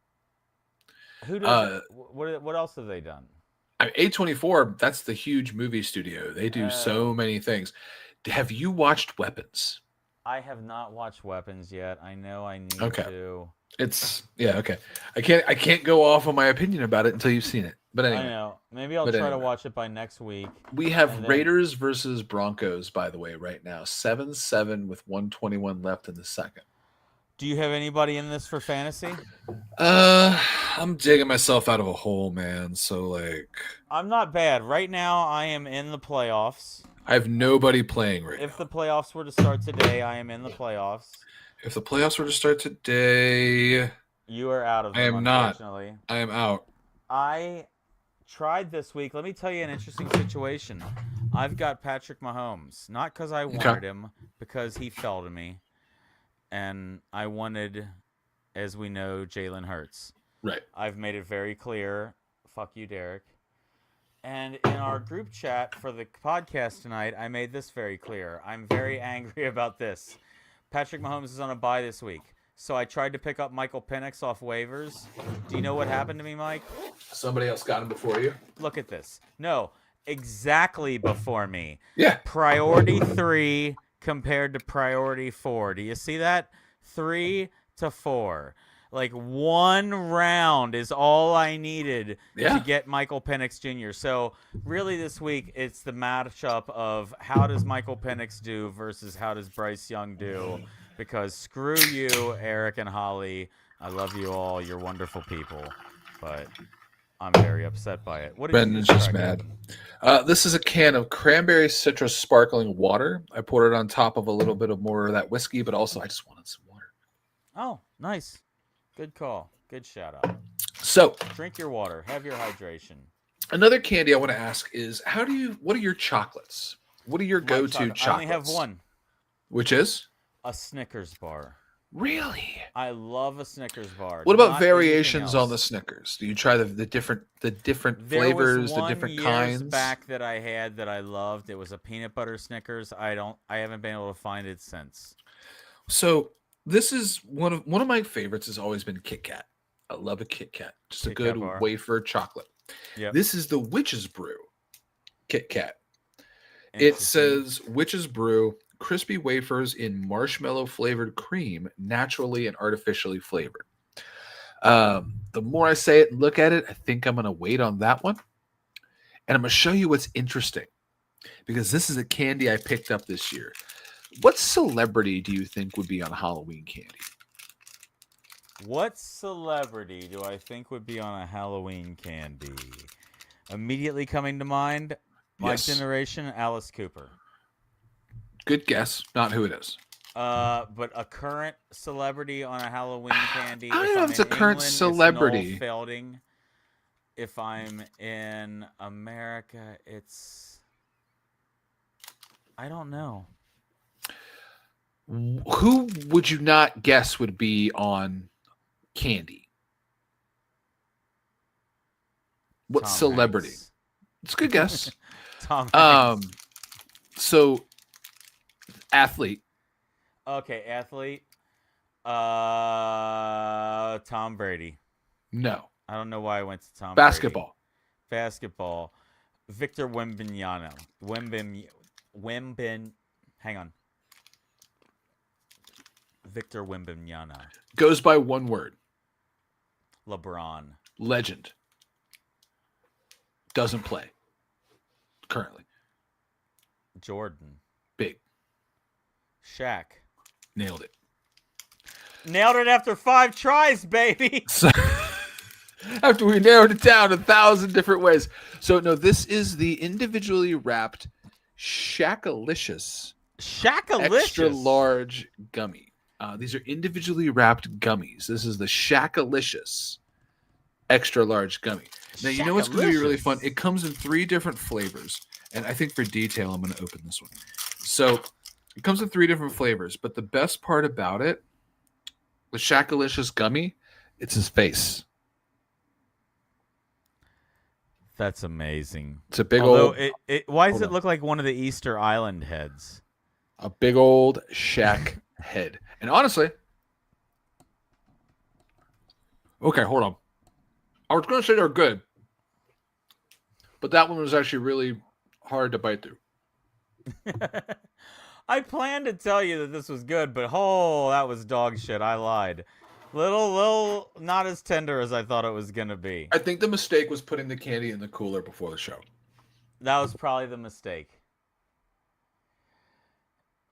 Who does it? Uh, What else have they done? A24. That's the huge movie studio. They do so Oh, many things. Have you watched Weapons? I have not watched Weapons yet. I know I need Okay. to. It's yeah, okay. I can't go off on my opinion about it until you've seen it. But I anyway. know. Maybe I'll But try to anyway. watch it by next week. We have And then, Raiders versus Broncos, by the way, right now. 7-7 with 121 left in the second. do you have anybody in this for fantasy? Uh I'm digging myself out of a hole, man. So like I'm not bad. Right now, I am in the playoffs. I have nobody playing right If the now. playoffs were to start today, I am in the playoffs. If the playoffs were to start today, You are out of I them, am not. unfortunately. I am out. I tried this week. Let me tell you an interesting situation. I've got Patrick Mahomes, not because I Okay. wanted him, because he fell to me, and I wanted, as we know, Jalen Hurts. Right. I've made it very clear. Fuck you, Derek. And in our group chat for the podcast tonight, I made this very clear. I'm very angry about this. Patrick Mahomes is on a bye this week. So I tried to pick up Michael Penix off waivers. Do you know what happened to me, Mike? Somebody else got him before you? Look at this. No, exactly before me. Yeah. Priority 3 compared to priority 4. Do you see that? 3 to 4. Like one round is all I needed to Yeah. get Michael Penix Jr. So really this week it's the matchup of how does Michael Penix do versus how does Bryce Young do Because screw you, Eric and Holly. I love you all. You're wonderful people. But I'm very upset by it. What did you Brendon's just mad. This is a can of cranberry citrus sparkling water. I poured it on top of a little bit of more of that whiskey, but also I just wanted some water. Oh, nice. Good call. Good shout out. So, drink your water. Have your hydration. Another candy I want to ask is, what are your chocolates? What are your go-to chocolates? I only have one. Which is? A Snickers bar. Really? I love a Snickers bar. What about variations on the Snickers? Do you try the different flavors, the different kinds? Years back that I had that I loved. It was a peanut butter Snickers. I haven't been able to find it since. So this is one of my favorites. Has always been Kit Kat. I love a Kit Kat. Just a good wafer chocolate. Yep. This is the Witch's Brew Kit Kat. It says Witch's Brew. Crispy wafers in marshmallow flavored cream, naturally and artificially flavored. The more I say it and look at it, I think I'm going to wait on that one. And I'm going to show you what's interesting, because this is a candy I picked up this year. What celebrity do you think would be on Halloween candy? What celebrity do I think would be on a Halloween candy? Immediately coming to mind, my generation, Alice Cooper. Good guess. Not who it is. But a current celebrity on a Halloween candy. I don't know if it's a current celebrity. It's Noel Fielding. If I'm in America, it's... I don't know. Who would you not guess would be on candy? What Tom celebrity? Hanks. It's a good guess. Tom Hanks. So... athlete. Okay, athlete. Tom Brady. No. I don't know why I went to Tom Basketball. Brady. Basketball. Victor Wembanyama. Hang on. Victor Wembanyama. Goes by one word. LeBron. Legend. Doesn't play. Currently. Jordan. Big. Shaq. Nailed it. Nailed it after 5 tries, baby. So, after we narrowed it down 1,000 different ways. So, no, this is the individually wrapped Shackalicious. Extra large gummy. These are individually wrapped gummies. This is the Shackalicious extra large gummy. Now, you know what's going to be really fun? It comes in 3 different flavors. And I think for detail, I'm going to open this one. So, it comes in 3 different flavors. But the best part about it, the Shackalicious gummy, it's his face. That's amazing. It's a big old... why does it look like one of the Easter Island heads? A big old Shaq head. And honestly... Okay, hold on. I was going to say they're good. But that one was actually really hard to bite through. I planned to tell you that this was good, but that was dog shit. I lied. Little, not as tender as I thought it was going to be. I think the mistake was putting the candy in the cooler before the show. That was probably the mistake.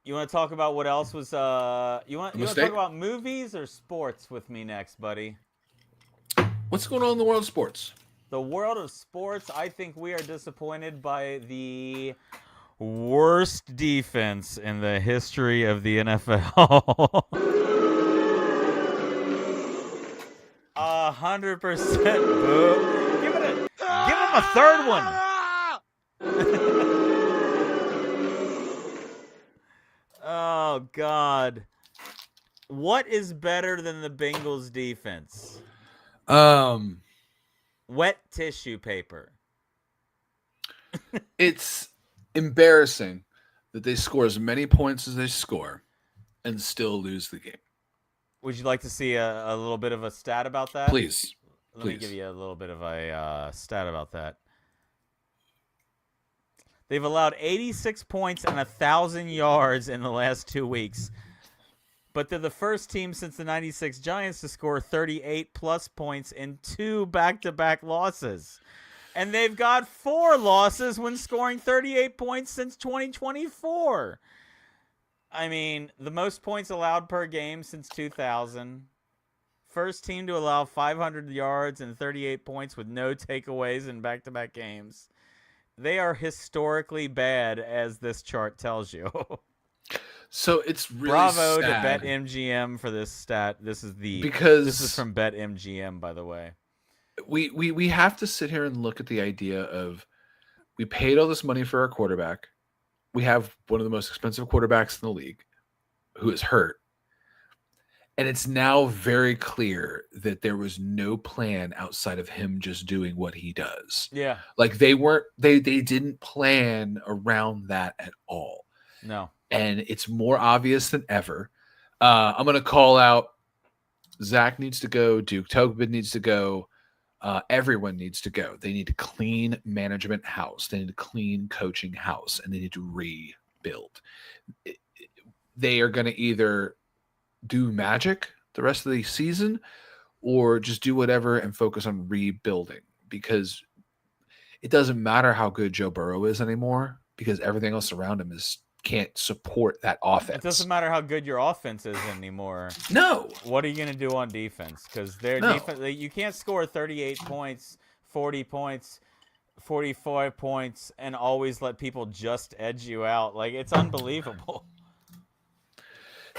You want to talk about what else was... You want to talk about movies or sports with me next, buddy? What's going on in the world of sports? The world of sports, I think we are disappointed by the worst defense in the history of the NFL. 100% boo. Give him a third one. Oh, God. What is better than the Bengals defense? Wet tissue paper. It's embarrassing that they score as many points as they score and still lose the game. Would you like to see a little bit of a stat about that? Please. Let me give you a little bit of a stat about that. They've allowed 86 points and 1,000 yards in the last 2 weeks. But they're the first team since the 96 Giants to score 38-plus points in 2 back-to-back losses. And they've got 4 losses when scoring 38 points since 2024. I mean, the most points allowed per game since 2000. First team to allow 500 yards and 38 points with no takeaways in back-to-back games. They are historically bad, as this chart tells you. So it's really Bravo to sad BetMGM for this stat. This is because from BetMGM, by the way. we have to sit here and look at the idea of we paid all this money for our quarterback. We have one of the most expensive quarterbacks in the league who is hurt. And it's now very clear that there was no plan outside of him just doing what he does. Yeah. Like they didn't plan around that at all. No. And it's more obvious than ever. I'm going to call out Zach needs to go. Duke Tobin needs to go. Everyone needs to go. They need to clean management house. They need to clean coaching house, and they need to rebuild. They are going to either do magic the rest of the season or just do whatever and focus on rebuilding, because it doesn't matter how good Joe Burrow is anymore because everything else around him can't support that offense. It doesn't matter how good your offense is anymore. No. What are you going to do on defense? Because defense, you can't score 38 points, 40 points, 45 points, and always let people just edge you out. Like, it's unbelievable.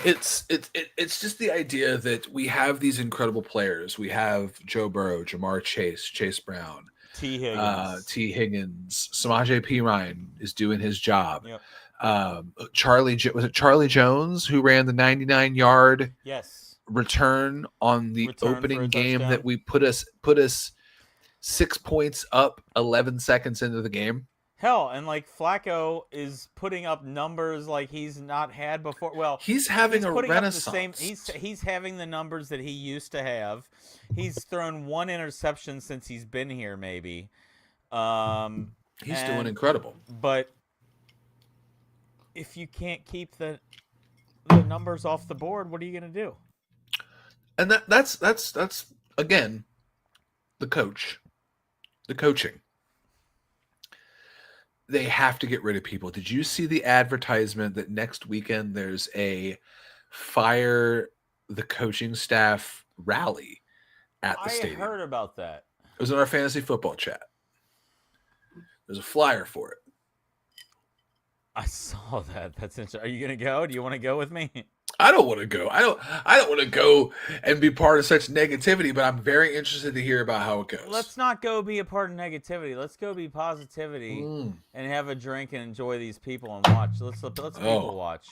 It's just the idea that we have these incredible players. We have Joe Burrow, Jamar Chase Brown, T. Higgins, Samaje Perine is doing his job. Yep. Charlie Jones who ran the 99-yard return on the opening game touchdown. that we put us 6 points up 11 seconds into the game. Hell, and like Flacco is putting up numbers like he's not had before. Well, he's having a renaissance. He's having the numbers that he used to have. He's thrown one interception since he's been here, maybe. He's doing incredible. But if you can't keep the numbers off the board, what are you going to do? And that's again the coaching. They have to get rid of people. Did you see the advertisement that next weekend there's a fire the coaching staff rally at the stadium? I heard about that. It was in our fantasy football chat. There's a flyer for it. I saw that. That's interesting. Are you going to go? Do you want to go with me? I don't want to go. I don't want to go and be part of such negativity, but I'm very interested to hear about how it goes. Let's not go be a part of negativity. Let's go be positivity and have a drink and enjoy these people and watch. Let's people watch.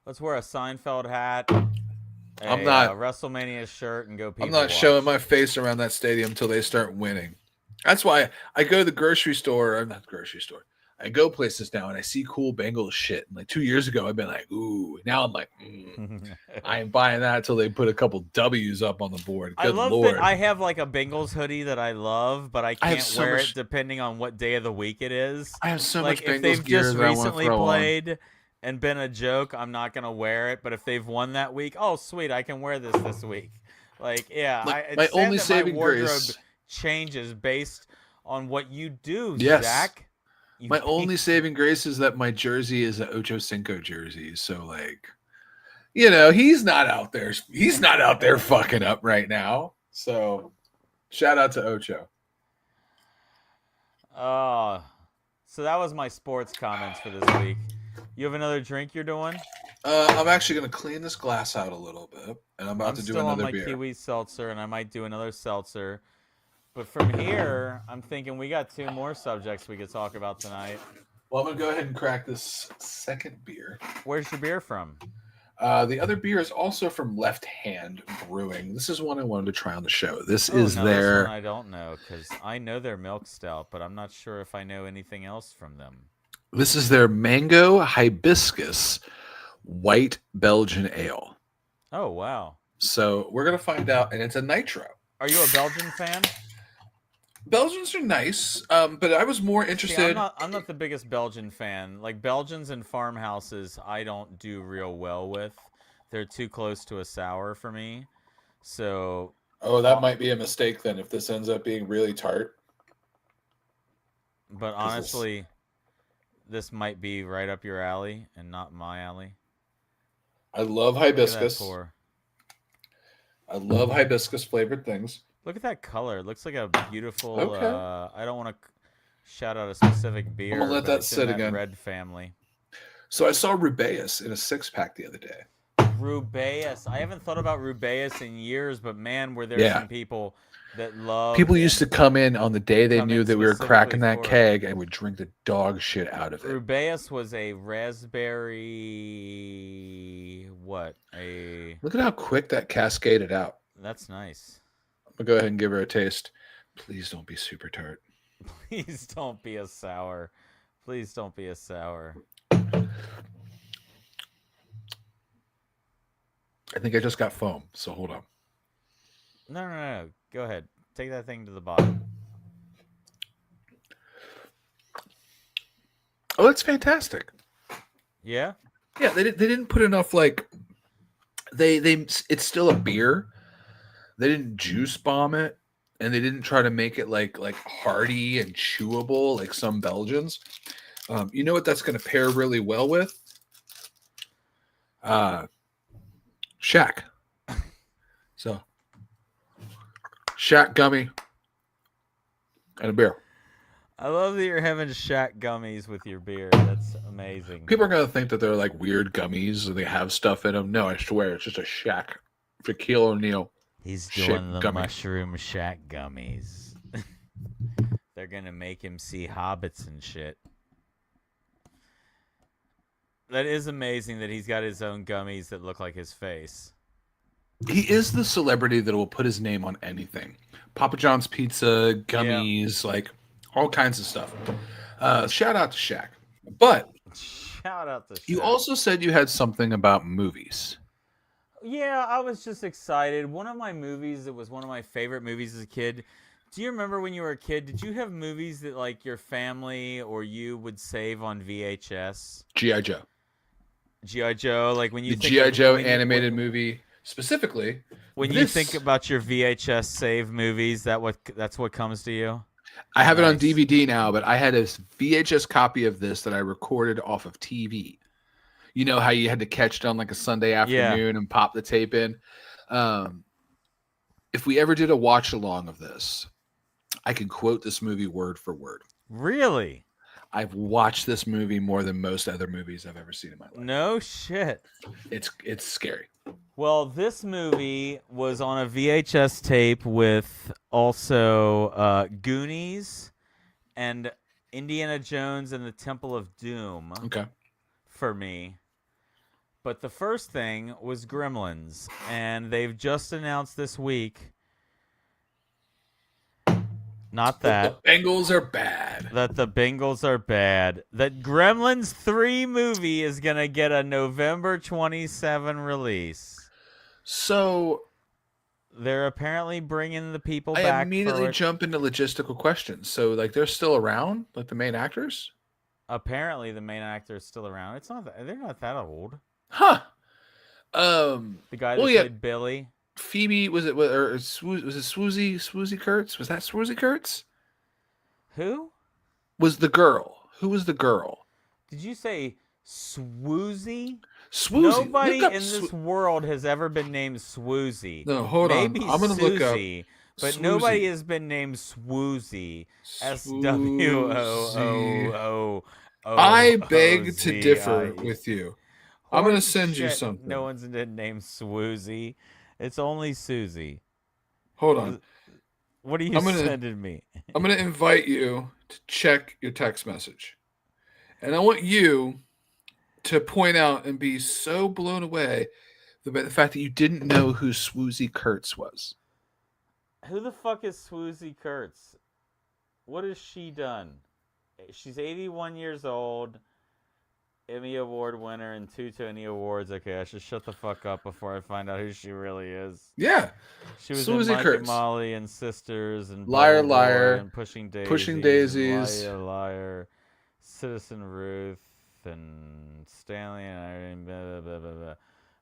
Let's wear a Seinfeld hat, a WrestleMania shirt, and go people I'm not watch. showing my face around that stadium until they start winning. That's why I go to the grocery store. Or not the grocery store. I go places now and I see cool Bengals shit. And like 2 years ago, I've been like, ooh. Now I'm like, I ain't buying that until they put a couple W's up on the board. Good Lord. That I have like a Bengals hoodie that I love, but I can't wear it depending on what day of the week it is. I have so much Bengals if they've gear just that recently I played and been a joke, I'm not going to wear it. But if they've won that week, oh, sweet, I can wear this week. Like, yeah. My only saving grace changes based on what you do, yes. Zach. My only saving grace is that my jersey is an Ocho Cinco jersey. So, like, he's not out there. He's not out there fucking up right now. So, shout out to Ocho. So that was my sports comments for this week. You have another drink you're doing? I'm actually going to clean this glass out a little bit, and I'm about to do another beer. I'm still on my kiwi seltzer, and I might do another seltzer. But from here, I'm thinking we got two more subjects we could talk about tonight. Well, I'm going to go ahead and crack this second beer. Where's your beer from? The other beer is also from Left Hand Brewing. This is one I wanted to try on the show. This is their... This one I don't know, because I know their milk stout, but I'm not sure if I know anything else from them. This is their Mango Hibiscus White Belgian Ale. Oh, wow. So we're going to find out, and it's a nitro. Are you a Belgian fan? Belgians are nice, but I was more interested. I'm not the biggest Belgian fan. Like, Belgians and farmhouses, I don't do real well with. They're too close to a sour for me. So. Oh, that might be a mistake then if this ends up being really tart. But honestly, this might be right up your alley and not my alley. I love Look at that hibiscus. pour. I love hibiscus flavored things. Look at that color. It looks like a beautiful. Okay. I don't want to shout out a specific I'm gonna beer, let but that it's in sit that again. red family. So I saw Rubaeus in a 6-pack the other day. Rubaeus. I haven't thought about Rubaeus in years, but man, were there Yeah. some people that loved People used to and come in on the day they come knew in that we were specifically cracking that for it. keg and would drink the dog shit out of it. Rubaeus was a raspberry. What? Look at how quick that cascaded out. That's nice. I'm gonna go ahead and give her a taste. Please don't be super tart. Please don't be a sour. Please don't be a sour. I think I just got foam, so hold on. No. Go ahead. Take that thing to the bottom. Oh, that's fantastic. Yeah? Yeah, they didn't put enough like they it's still a beer. They didn't juice bomb it, and they didn't try to make it like hearty and chewable like some Belgians. You know what that's going to pair really well with? Shack. So, Shack gummy and a beer. I love that you're having Shack gummies with your beer. That's amazing. People are going to think that they're like weird gummies and they have stuff in them. No, I swear, it's just a Shack. Shaquille O'Neal. He's Shit doing the gummy. mushroom Shack gummies. They're going to make him see hobbits and shit. That is amazing that he's got his own gummies that look like his face. He is the celebrity that will put his name on anything. Papa John's Pizza, gummies, like all kinds of stuff. Shout out to Shaq. But shout out to Shaq. You also said you had something about movies. Yeah, I was just excited. One of my movies that was one of my favorite movies as a kid. Do you remember when you were a kid? Did you have movies that like your family or you would save on VHS? G.I. Joe. G.I. Joe, like when you the think G.I. of, Joe animated movie specifically. When you think about your VHS save movies, that's what comes to you? I have it on DVD now, but I had a VHS copy of this that I recorded off of TV. You know how you had to catch it on like a Sunday afternoon and pop the tape in? If we ever did a watch along of this, I can quote this movie word for word. Really? I've watched this movie more than most other movies I've ever seen in my life. No shit. It's scary. Well, this movie was on a VHS tape with also Goonies and Indiana Jones and the Temple of Doom. Okay. For me. But the first thing was Gremlins, and they've just announced this week. Not that. The Bengals are bad. That the Bengals are bad. That Gremlins 3 movie is going to get a November 27 release. So they're apparently bringing the people back. I immediately jump into logistical questions. So, like, they're still around? Like, the main actors? Apparently, the main actor is still around. It's not. They're not that old. Huh. The guy that played Billy. Phoebe, was it Swoozie Kurtz? Was that Swoozie Kurtz? Who? Was the girl. Who was the girl? Did you say Swoozie? Swoozie. Nobody in this world has ever been named Swoozie. No, hold on. I'm going to look up. But Swoozie. Nobody has been named Swoozie. SWOOO. I beg to differ with you. I'm going to send you something. No one's named Swoozie. It's only Susie. Hold on. What are you sending me? I'm going to invite you to check your text message. And I want you to point out and be so blown away by the fact that you didn't know who Swoozie Kurtz was. Who the fuck is Swoozie Kurtz? What has she done? She's 81 years old. Emmy Award winner and 2 Tony Awards. Okay, I should shut the fuck up before I find out who she really is. Yeah. She was in Mike and Molly and Sisters and Liar Liar and Pushing Daisies. Pushing Daisies. Liar Liar. Citizen Ruth and Stanley and Irene. Blah, blah, blah, blah.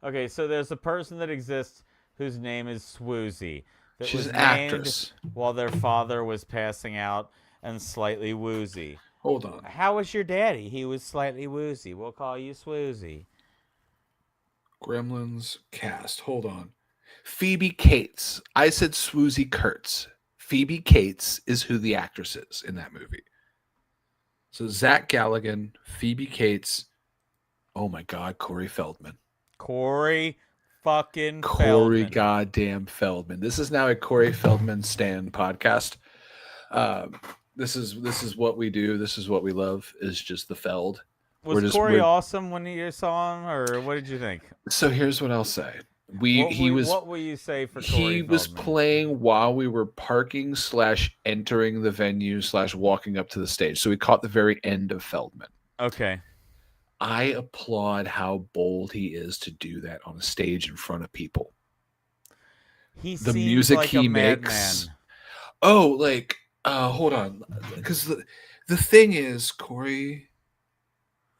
Okay, so there's a person that exists whose name is Swoozie. She's an actress. While their father was passing out and slightly woozy. Hold on. How was your daddy? He was slightly woozy. We'll call you Swoozie. Gremlins cast. Hold on. Phoebe Cates. I said Swoozie Kurtz. Phoebe Cates is who the actress is in that movie. So Zach Galligan, Phoebe Cates. Oh my God, Corey Feldman. Corey fucking Corey Feldman. goddamn Feldman. This is now a Corey Feldman Stan podcast. This is what we do. This is what we love. Is just the Feld. Was Corey awesome when you saw him, or what did you think? So here's what I'll say. What will you say for Corey He Feldman? was playing while we were parking / entering the venue / walking up to the stage. So we caught the very end of Feldman. Okay. I applaud how bold he is to do that on a stage in front of people. The music like he makes. Man. Oh, like hold on, because the thing is Corey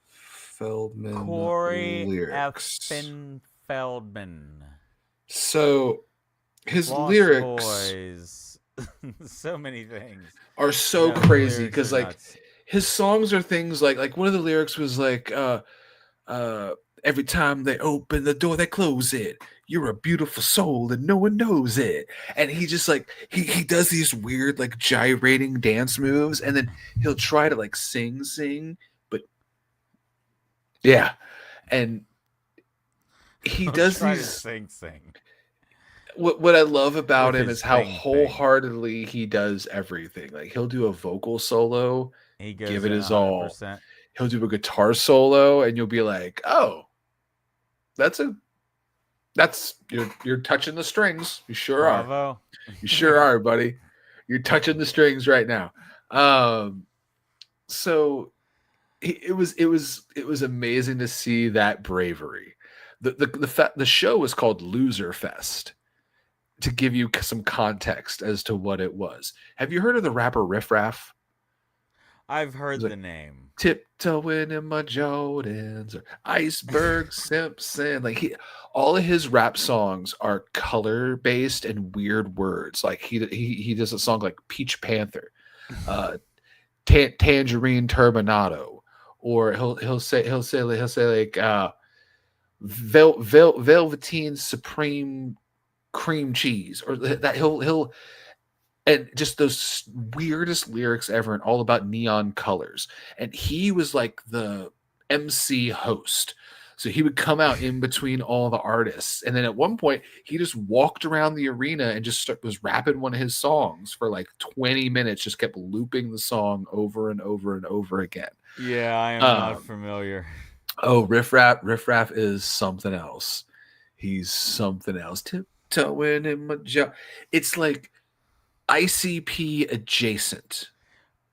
Feldman. Corey lyrics. effing Feldman. So his Lost lyrics, Boys. So many things are so crazy because like his songs are things like one of the lyrics was like every time they open the door they close it. You're a beautiful soul and no one knows it. And he just like he does these weird like gyrating dance moves and then he'll try to like sing, but yeah. And he does these sing. What I love about him is how wholeheartedly he does everything. Like he'll do a vocal solo, give it his 100%. All. He'll do a guitar solo, and you'll be like, "Oh, you're touching the strings. You sure Bravo. Are. You sure are, buddy. You're touching the strings right now." So it was amazing to see that bravery. The show was called Loser Fest. To give you some context as to what it was. Have you heard of the rapper Riff Raff? I've heard the name. Tiptoeing in my Jordans or Iceberg Simpson. Like all of his rap songs are color based and weird words. Like he does a song like Peach Panther, Tangerine Turbinado, or he'll say like Velveteen Supreme Cream Cheese, or that he'll and just those weirdest lyrics ever, and all about neon colors. And he was like the MC host, so he would come out in between all the artists, and then at one point he just walked around the arena and just was rapping one of his songs for like 20 minutes, just kept looping the song over and over and over again. Yeah, I am not familiar. Oh, Riff Raff is something else. He's something else. Tiptoeing in my jaw. It's like ICP adjacent.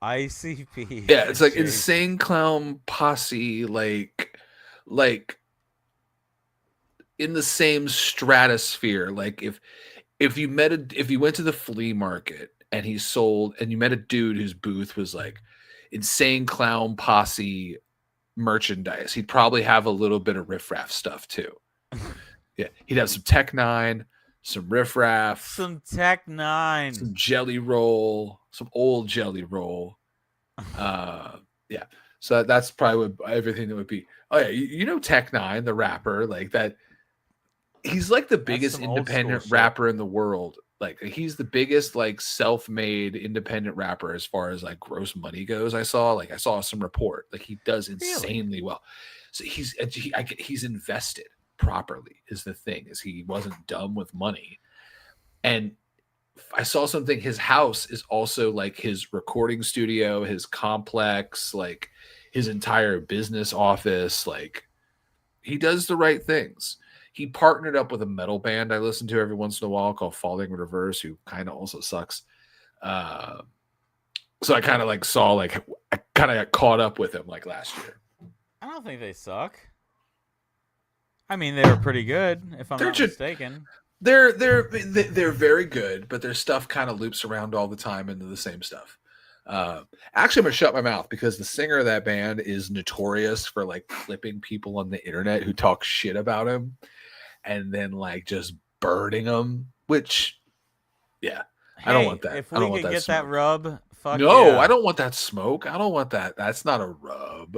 ICP. Yeah, it's like Insane Clown Posse, like in the same stratosphere. Like if you went to the flea market and he sold, and you met a dude whose booth was like Insane Clown Posse merchandise, he'd probably have a little bit of Riff Raff stuff too. Yeah, he'd have some Tech Nine, some Riff Raff, some Tech Nine, some Jelly Roll, some old Jelly Roll. Yeah, so that's probably what everything that would be. Oh yeah, you know Tech Nine, the rapper, like that. He's like the biggest independent rapper in the world. Like he's the biggest like self-made independent rapper as far as like gross money goes. I saw some report. Like he does insanely well. So he's invested properly is the thing, is he wasn't dumb with money. And I saw something, his house is also like his recording studio, his complex, like his entire business office. Like he does the right things. He partnered up with a metal band I listen to every once in a while called Falling in Reverse, who kind of also sucks. So I kind of like saw, like, I kind of got caught up with him like last year. I don't think they suck. I mean, they were pretty good, if I'm not mistaken. They're very good, but their stuff kind of loops around all the time into the same stuff. Actually, I'm gonna shut my mouth because the singer of that band is notorious for like flipping people on the internet who talk shit about him, and then like just burning them. Which, yeah, I don't want that. If we could get that rub, fuck no, yeah. I don't want that smoke. I don't want that. That's not a rub.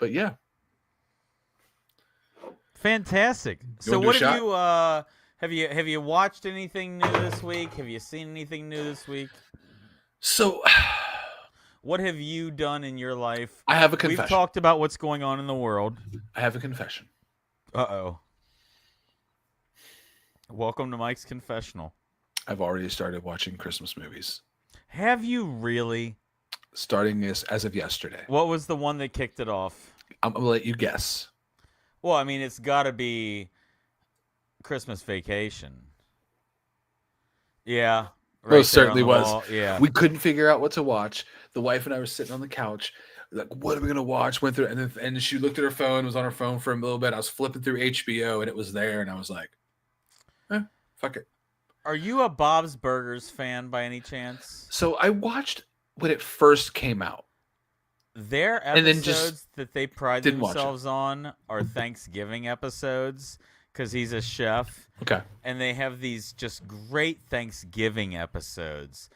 But yeah, Fantastic. So wanna do what a have you watched anything new this week? Have you seen anything new this week? So, What have you done in your life? I have a We've confession. talked about what's going on in the world. I have a confession. Uh-oh. Welcome to Mike's Confessional. I've already started watching Christmas movies. Have you really? Starting as of yesterday. What was the one that kicked it off? I'm gonna let you guess. Well, I mean, it's got to be Christmas Vacation. Yeah. Right Most there on certainly the was. wall. Yeah. We couldn't figure out what to watch. The wife and I were sitting on the couch, like, what are we gonna watch? Went through, and she looked at her phone. Was on her phone for a little bit. I was flipping through HBO, and it was there, and I was like, fuck it. Are you a Bob's Burgers fan by any chance? So I watched when it first came out. Their And then just episodes that they pride didn't watch it. themselves on are Thanksgiving episodes because he's a chef. Okay. And they have these just great Thanksgiving episodes.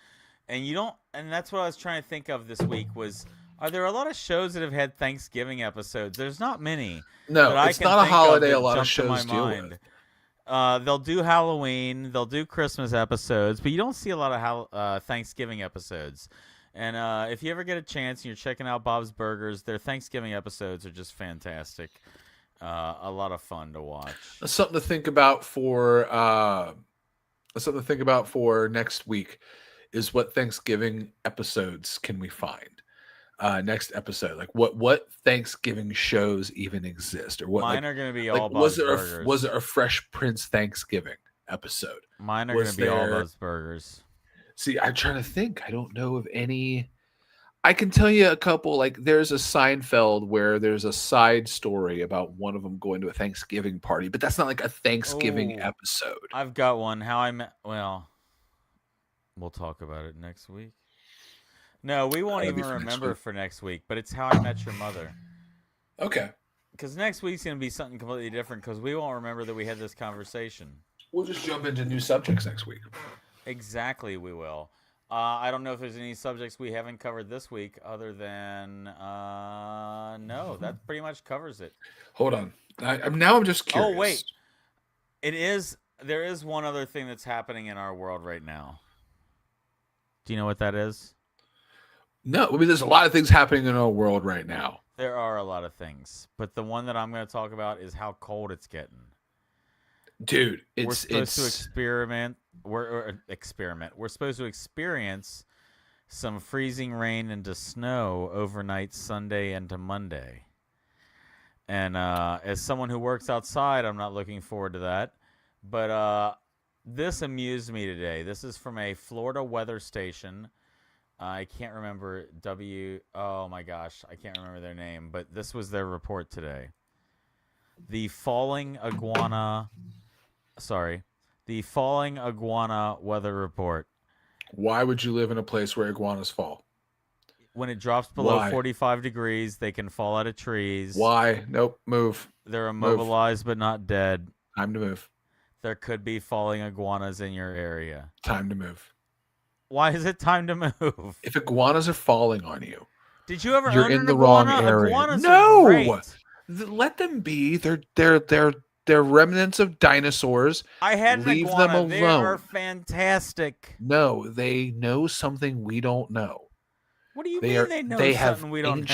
And that's what I was trying to think of this week was, are there a lot of shows that have had Thanksgiving episodes? There's not many. No, that it's I can not a think holiday that a lot of jump to my shows deal mind. with. They'll do Halloween, they'll do Christmas episodes, but you don't see a lot of Thanksgiving episodes. And if you ever get a chance and you're checking out Bob's Burgers, their Thanksgiving episodes are just fantastic. A lot of fun to watch. That's something to think about for next week. Is what Thanksgiving episodes can we find? Next episode, like what Thanksgiving shows even exist, or what? Mine like, are going to be like, all Bob's Burgers. Was it a Fresh Prince Thanksgiving episode? Mine are going to be all Bob's Burgers. See, I'm trying to think. I don't know of any. I can tell you a couple. Like, there's a Seinfeld where there's a side story about one of them going to a Thanksgiving party, but that's not like a Thanksgiving episode. I've got one. Well, we'll talk about it next week. No, we won't even remember for next week, but it's How I Met Your Mother. Okay. Because next week's going to be something completely different because we won't remember that we had this conversation. We'll just jump into new subjects next week. Exactly, we will. I don't know if there's any subjects we haven't covered this week other than no, that pretty much covers it. Hold on. I'm just curious. Oh, wait. There is one other thing that's happening in our world right now. Do you know what that is? No, I mean, there's a lot of things happening in our world right now. There are a lot of things, but the one that I'm going to talk about is how cold it's getting. Dude, we're supposed to experiment. We're supposed to experience some freezing rain into snow overnight Sunday into Monday. And as someone who works outside, I'm not looking forward to that. But this amused me today. This is from a Florida weather station. I can't remember oh my gosh, I can't remember their name, but this was their report today. The falling iguana weather report. Why would you live in a place where iguanas fall? When it drops below 45 degrees, they can fall out of trees. Why? Nope, move. They're immobilized but not dead. Time to move. There could be falling iguanas in your area. Time to move. Why is it time to move? If iguanas are falling on you, did you ever you're own in an the iguana? wrong area. Iguanas no, are great. Let them be. They're remnants of dinosaurs. I had Leave an iguana. them alone. They are fantastic. No, they know something we don't know. What do you mean they know something we don't know? They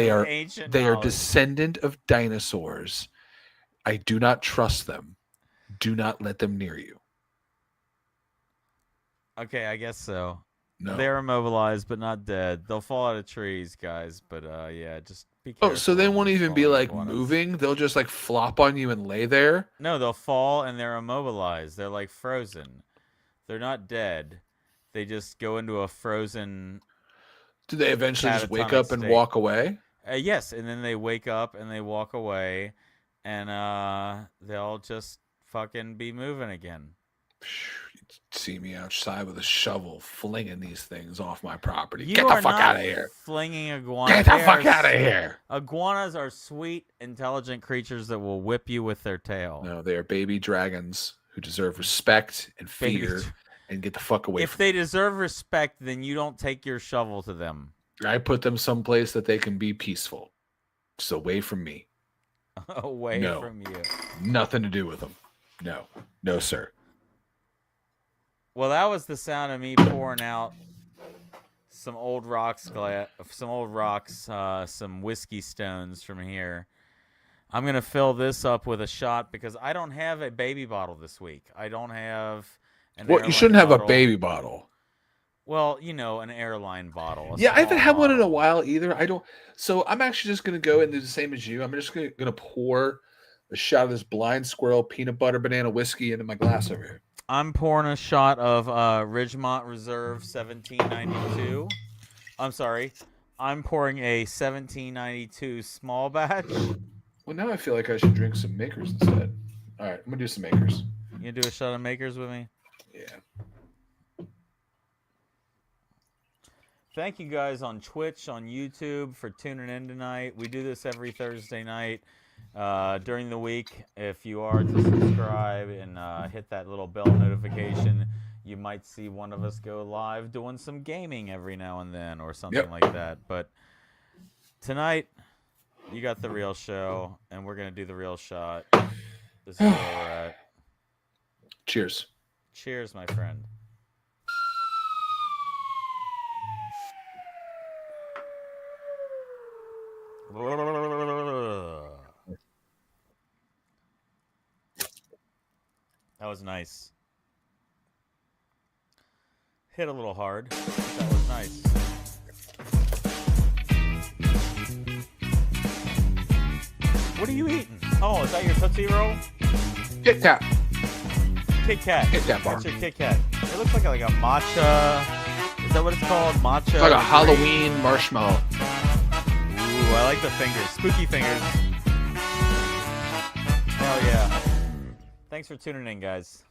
have ancient DNA. They are descendant of dinosaurs. I do not trust them. Do not let them near you. Okay, I guess so. No. They're immobilized but not dead. They'll fall out of trees, guys. But yeah, just be careful. Oh, so they won't even be like moving? They'll just like flop on you and lay there? No, they'll fall and they're immobilized. They're like frozen. They're not dead. They just go into a frozen. Do they eventually just wake up and walk away? Yes, and then they wake up and they walk away, and they'll just fucking be moving again. You'd see me outside with a shovel flinging these things off my property. You Get the fuck out of here. Flinging iguanas. Get the fuck out of here. Iguanas are sweet, intelligent creatures that will whip you with their tail. No, they are baby dragons who deserve respect and fear and get the fuck away from me. If they deserve respect, then you don't take your shovel to them. I put them someplace that they can be peaceful. Just away from me. away No. from you. Nothing to do with them. No, sir. Well, that was the sound of me pouring out some old rocks, some whiskey stones from here. I'm gonna fill this up with a shot because I don't have a baby bottle this week. I don't have an Well, you airline shouldn't have a bottle. baby bottle. Well, an airline bottle. Yeah, I haven't had one in a bottle. while either. I don't. So I'm actually just gonna go and do the same as you. I'm just gonna pour a shot of this Blind Squirrel peanut butter banana whiskey into my glass over here. I'm pouring a shot of Ridgemont Reserve 1792. I'm sorry. I'm pouring a 1792 small batch. Well, now I feel like I should drink some Makers instead. All right, I'm gonna do some Makers. You gonna do a shot of Makers with me? Yeah. Thank you guys on Twitch, on YouTube for tuning in tonight. We do this every Thursday night during the week. If you are to subscribe and hit that little bell notification, you might see one of us go live doing some gaming every now and then or something like that. But tonight, you got the real show, and we're going to do the real shot. This is where we're at. Cheers. Cheers, my friend. That was nice. Hit a little hard. That was nice. What are you eating? Oh, is that your Tootsie Roll? Kit Kat. Kit Kat. Kit Kat bar. That's your Kit Kat. It looks like a matcha. Is that what it's called? Matcha. It's like a Halloween marshmallow. Ooh, I like the fingers. Spooky fingers. Hell yeah. Thanks for tuning in, guys.